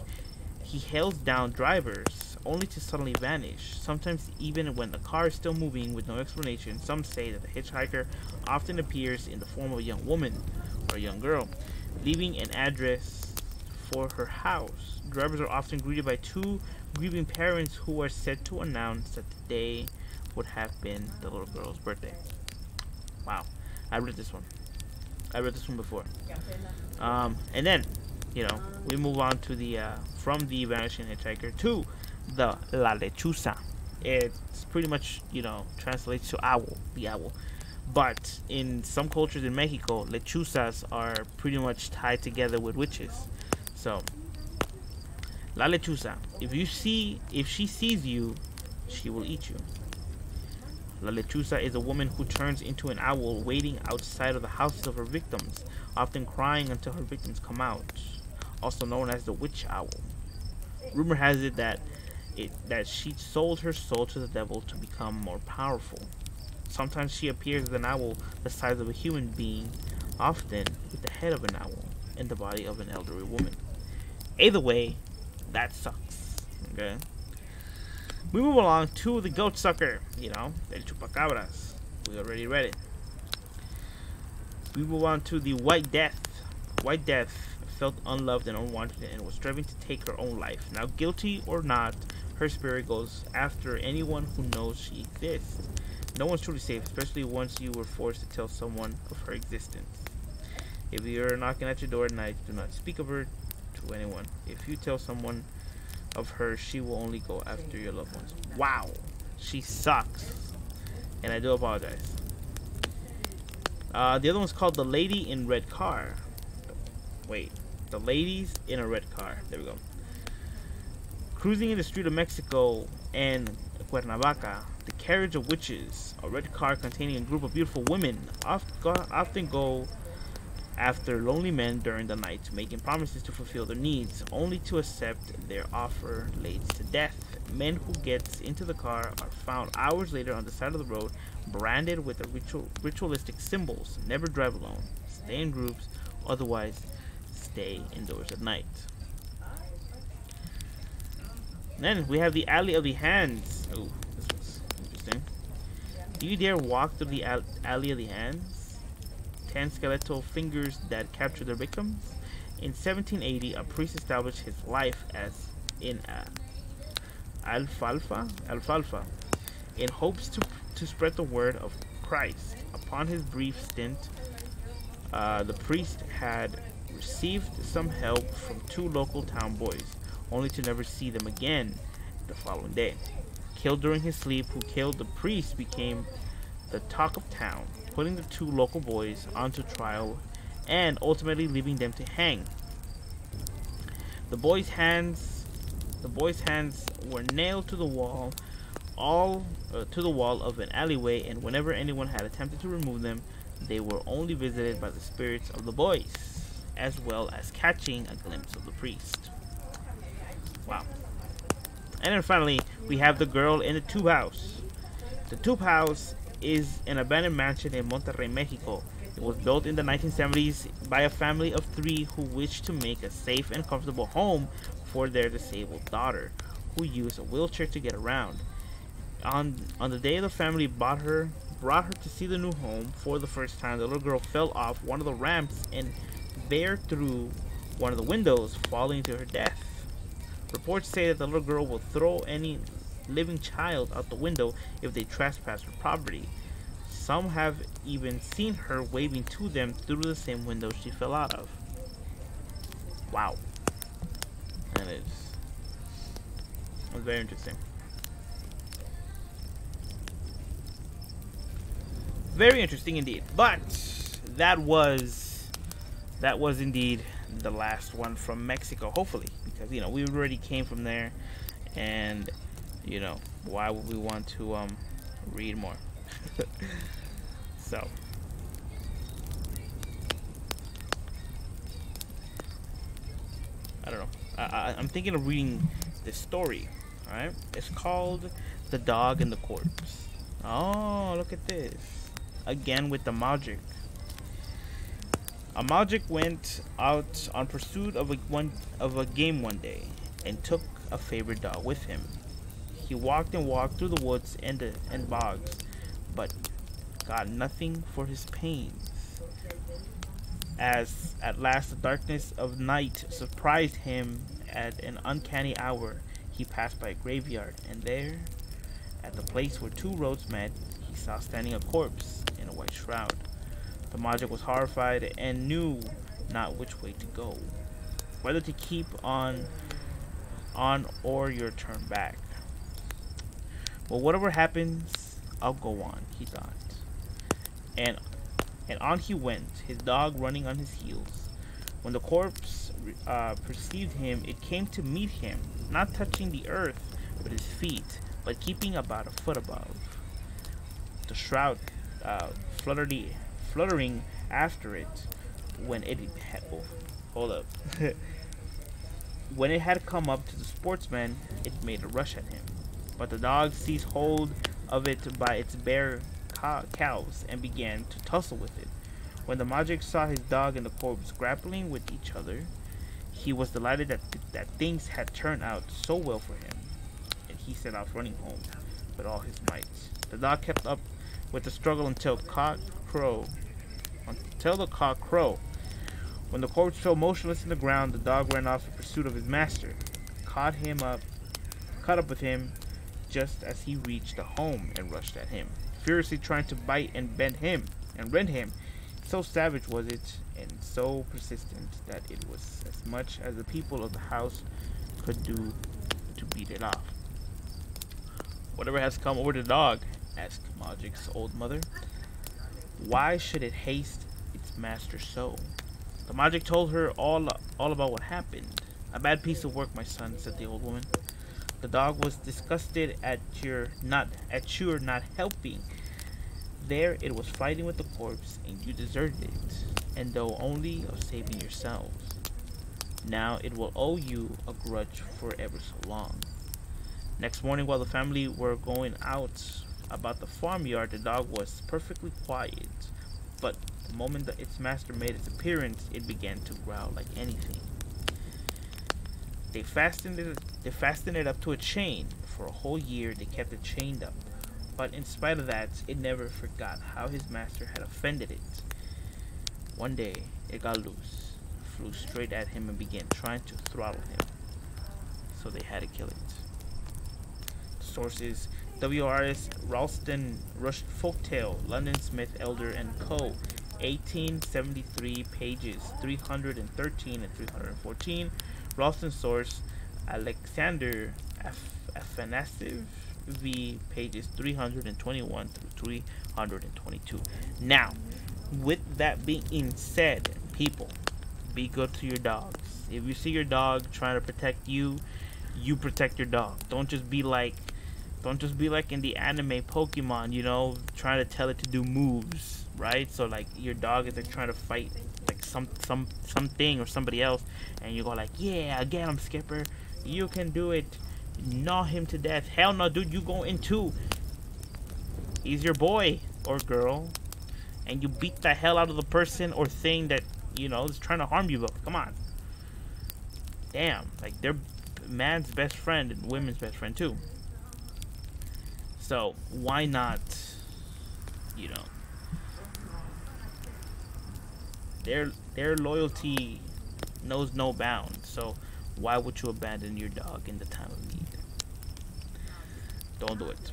He hails down drivers only to suddenly vanish, sometimes even when the car is still moving with no explanation. Some say that the hitchhiker often appears in the form of a young woman or a young girl, leaving an address for her house. Drivers are often greeted by two grieving parents who are said to announce that the day would have been the little girl's birthday. Wow, I read this one. I read this one before. And then, you know, we move on to the from the vanishing hitchhiker to the la lechuza. It's pretty much, you know, translates to owl, the owl. But in some cultures in Mexico, lechuzas are pretty much tied together with witches. So, la lechuza, if she sees you, she will eat you. La lechuza is a woman who turns into an owl waiting outside of the houses of her victims, often crying until her victims come out, also known as the witch owl. Rumor has it that she sold her soul to the devil to become more powerful. Sometimes she appears as an owl the size of a human being, often with the head of an owl and the body of an elderly woman. Either way, that sucks. Okay? We move along to the goat sucker, you know, el chupacabras. We already read it. We move on to the White Death. White Death felt unloved and unwanted and was striving to take her own life. Now, guilty or not, her spirit goes after anyone who knows she exists. No one's truly safe, especially once you were forced to tell someone of her existence. If you're knocking at your door at night, do not speak of her to anyone. If you tell someone of her, she will only go after your loved ones. Wow, she sucks, and I do apologize. The other one's called the Lady in Red Car. Wait, the Ladies in a Red Car. There we go. Cruising in the street of Mexico and Cuernavaca, the carriage of witches, a red car containing a group of beautiful women, often go after lonely men during the night, making promises to fulfill their needs, only to accept their offer leads to death. Men who get into the car are found hours later on the side of the road, branded with the ritualistic symbols. Never drive alone. Stay in groups, otherwise stay indoors at night. Then we have the Alley of the Hands. Oh, this was interesting. Do you dare walk through the Alley of the Hands? 10 skeletal fingers that capture their victims. In 1780, a priest established his life as in alfalfa, in hopes to spread the word of Christ. Upon his brief stint, the priest had received some help from two local town boys, only to never see them again the following day. Killed during his sleep, who killed the priest became the talk of town, putting the two local boys onto trial and ultimately leaving them to hang. The boys' hands were nailed to the wall, of an alleyway, and whenever anyone had attempted to remove them, they were only visited by the spirits of the boys, as well as catching a glimpse of the priest. Wow. And then finally, we have the girl in the tube house. The tube house is an abandoned mansion in Monterrey, Mexico. It was built in the 1970s by a family of 3 who wished to make a safe and comfortable home for their disabled daughter, who used a wheelchair to get around. On the day the family brought her to see the new home for the first time, the little girl fell off one of the ramps and bare through one of the windows, falling to her death. Reports say that the little girl will throw any living child out the window if they trespass her property. Some have even seen her waving to them through the same window she fell out of. Wow. That is very interesting. Very interesting indeed. But that was indeed the last one from Mexico, hopefully, because you know we already came from there, And why would we want to read more? So I don't know. I'm thinking of reading this story. All right, it's called "The Dog and the Corpse." Oh, look at this. Again with the magic. A magic went out on pursuit of a game one day, and took a favorite dog with him. He walked and walked through the woods and bogs, but got nothing for his pains. As at last the darkness of night surprised him at an uncanny hour, he passed by a graveyard, and there, at the place where two roads met, he saw standing a corpse in a white shroud. The magic was horrified and knew not which way to go, whether to keep on or your turn back. Well, whatever happens, I'll go on, he thought. And on he went, his dog running on his heels. When the corpse perceived him, it came to meet him, not touching the earth with his feet, but keeping about a foot above. The shroud fluttering after it. When it had when it had come up to the sportsman, it made a rush at him. But the dog seized hold of it by its bare calves and began to tussle with it. When the magic saw his dog and the corpse grappling with each other, he was delighted that things had turned out so well for him, and he set off running home with all his might. The dog kept up with the struggle until the cock crowed. When the corpse fell motionless in the ground, the dog ran off in pursuit of his master, caught up with him just as he reached the home, and rushed at him, furiously trying to bite and rend him. So savage was it, and so persistent, that it was as much as the people of the house could do to beat it off. "Whatever has come over the dog?" asked Magic's old mother. "Why should it haste its master so?" The Magic told her all about what happened. "A bad piece of work, my son," said the old woman. "The dog was disgusted at your not helping. There it was fighting with the corpse, and you deserted it, and though only of saving yourselves. Now it will owe you a grudge for ever so long." Next morning, while the family were going out about the farmyard, the dog was perfectly quiet, but the moment that its master made its appearance, it began to growl like anything. They fastened it up to a chain. For a whole year they kept it chained up, but in spite of that, it never forgot how his master had offended it. One day it got loose, flew straight at him, and began trying to throttle him, so they had to kill it. Sources: W.R.S. Ralston, Rush Folktale, London Smith Elder and Co., 1873, pages 313 and 314. Ralston source: Alexander Afanasyev v. pages 321 through 322. Now, with that being said, people, be good to your dogs. If you see your dog trying to protect you, you protect your dog. Don't just be like in the anime Pokemon, trying to tell it to do moves, right? So like your dog is like trying to fight like something or somebody else, and you go like, "Yeah, get him, Skipper. You can do it. Gnaw him to death." Hell no, dude, you go in too. He's your boy or girl, and you beat the hell out of the person or thing that is trying to harm you. But come on, damn, like they're man's best friend and women's best friend too. So why not, their loyalty knows no bounds. So why would you abandon your dog in the time of need? Don't do it.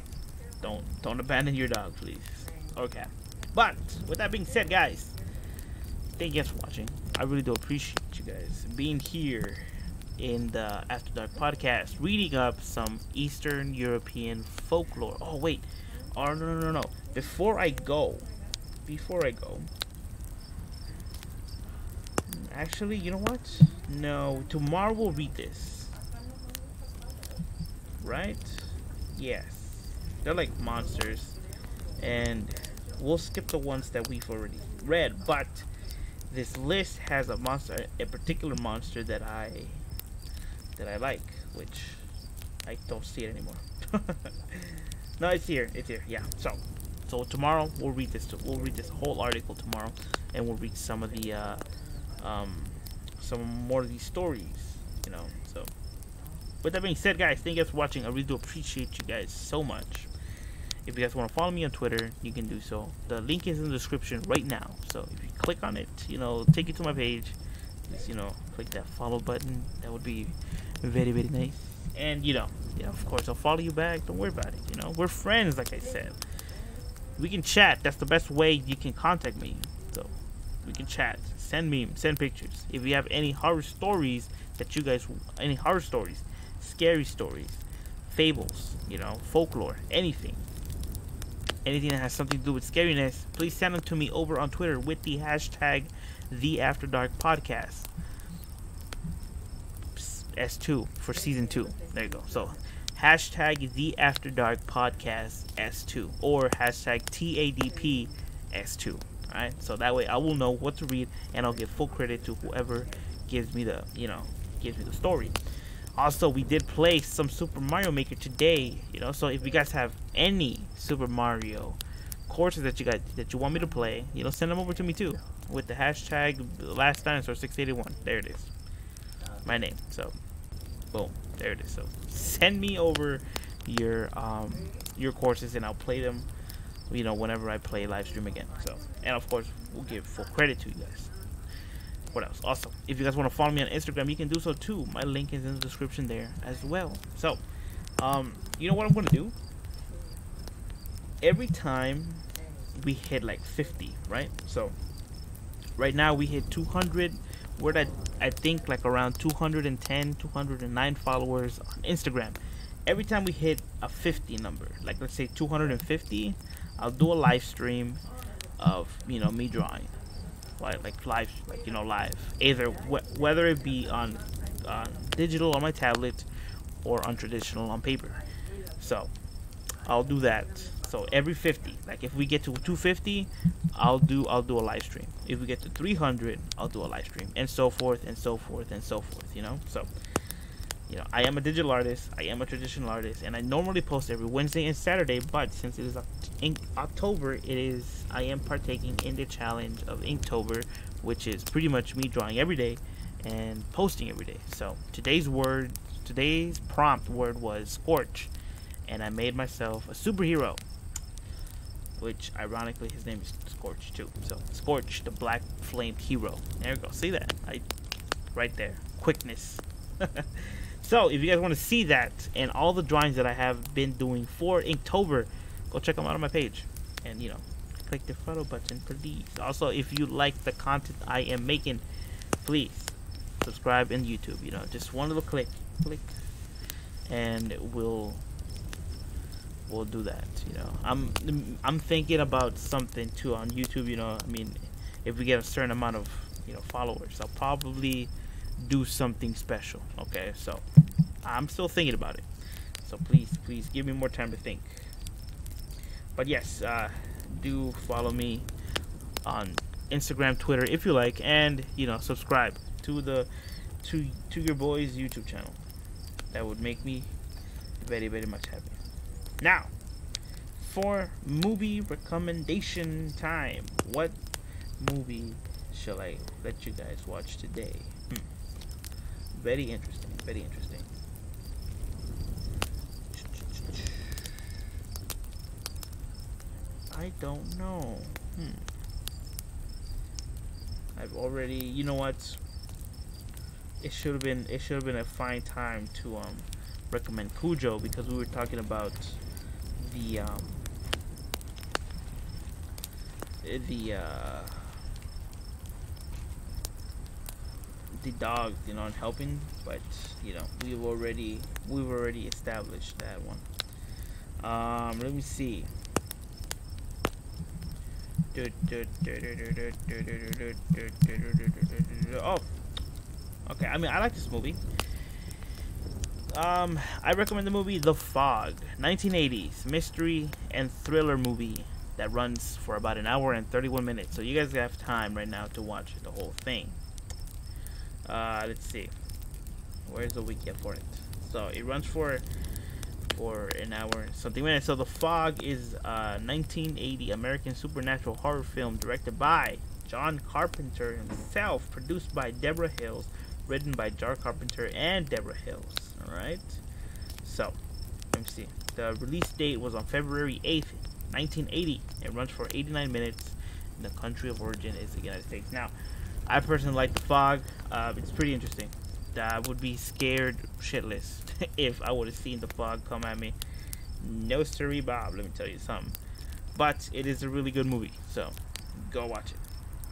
Don't abandon your dog, please. Okay. But with that being said, guys, thank you guys for watching. I really do appreciate you guys being here in the After Dark podcast, reading up some Eastern European folklore. Oh wait, no. Before I go, actually, you know what? No, tomorrow we'll read this. right? Yes. They're like monsters. And we'll skip the ones that we've already read, but this list has a monster, a particular monster that I like, which I don't see it anymore. No, it's here. It's here. Yeah. So tomorrow we'll read this. We'll read this whole article tomorrow, and we'll read some of the some more of these stories. You know. So with that being said, guys, thank you guys for watching. I really do appreciate you guys so much. If you guys want to follow me on Twitter, you can do so. The link is in the description right now. So if you click on it, you know, take you to my page. Just, you know, click that follow button. That would be very, very nice. And, you know, yeah, of course, I'll follow you back. Don't worry about it. You know, we're friends, like I said. We can chat. That's the best way you can contact me. So we can chat. Send memes. Send pictures. If you have any horror stories that you guys, any horror stories, scary stories, fables, you know, folklore, anything that has something to do with scariness, please send them to me over on Twitter with the hashtag #TheAfterDarkPodcast. S2 for season 2. There you go. So hashtag #TheAfterDarkPodcast S2 or hashtag TADP S2. Alright, so that way I will know what to read and I'll give full credit to whoever gives me the, you know, gives me the story. Also, we did play some Super Mario Maker today, you know, so if you guys have any Super Mario courses that you want me to play, you know, send them over to me too with the hashtag LastDinosaur681. There it is. My name. So boom, there it is. So send me over your courses and I'll play them, you know, whenever I play live stream again. So, and of course we'll give full credit to you guys. What else? Also, if you guys want to follow me on Instagram, you can do so too. My link is in the description there as well. So you know what I'm gonna do? Every time we hit like 50, right? So right now we hit 200. We're at, I think, like around 210, 209 followers on Instagram. Every time we hit a 50 number, like let's say 250, I'll do a live stream of, you know, me drawing, like live, like, you know, live, either whether it be on digital on my tablet or on traditional on paper. So I'll do that. So every 50, like if we get to 250, I'll do a live stream. If we get to 300, I'll do a live stream, and so forth and so forth and so forth, you know. So, you know, I am a digital artist, I am a traditional artist, and I normally post every Wednesday and Saturday, but since it is in October, I am partaking in the challenge of Inktober, which is pretty much me drawing every day and posting every day. So today's prompt word was scorch, and I made myself a superhero, which ironically his name is Scorch too. So Scorch, the black flamed hero. There we go. See that? Right there. Quickness. So if you guys want to see that and all the drawings that I have been doing for Inktober, go check them out on my page. And, you know, click the follow button, please. Also, if you like the content I am making, please subscribe in YouTube. You know, just one little click, and we'll do that. You know, I'm thinking about something too on YouTube. You know, I mean, if we get a certain amount of, you know, followers, I'll probably do something special. Okay, so I'm still thinking about it. So please give me more time to think. But yes, do follow me on Instagram, Twitter if you like, and, you know, subscribe to your boy's YouTube channel. That would make me very, very much happy. Now, for movie recommendation time. What movie shall I let you guys watch today? Very interesting, very interesting. I don't know. I've already, you know what? It should have been a fine time to recommend Cujo, because we were talking about the dog, you know, and helping, but you know, we've already established that one. Let me see. Oh, okay. I mean, I like this movie. I recommend the movie The Fog, 1980s mystery and thriller movie that runs for about an hour and 31 minutes. So you guys have time right now to watch the whole thing. Let's see. Where's the wiki for it? So it runs for an hour and something minutes. So The Fog is a 1980 American supernatural horror film directed by John Carpenter himself, produced by Deborah Hills, written by John Carpenter and Deborah Hills. Alright, so let me see. The release date was on February 8th, 1980. It runs for 89 minutes, and the country of origin is the United States. Now, I personally like The Fog. It's pretty interesting. I would be scared shitless if I would have seen The Fog come at me. No siree, Bob, let me tell you something. But it is a really good movie, so go watch it.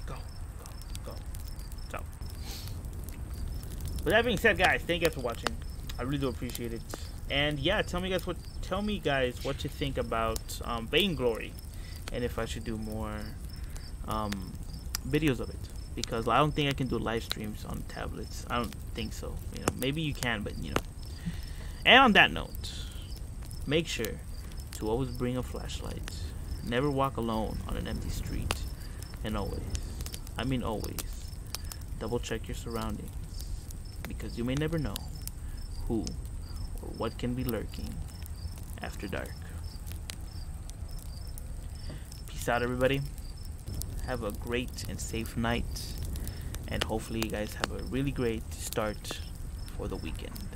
Go. So, with that being said, guys, thank you guys for watching. I really do appreciate it. And yeah, tell me guys what you think about Vainglory, and if I should do more videos of it, because I don't think I can do live streams on tablets. I don't think so. You know, maybe you can, but you know. And on that note, make sure to always bring a flashlight. Never walk alone on an empty street, and always, I mean always, double check your surroundings, because you may never know who or what can be lurking after dark. Peace out, everybody. Have a great and safe night, and hopefully you guys have a really great start for the weekend.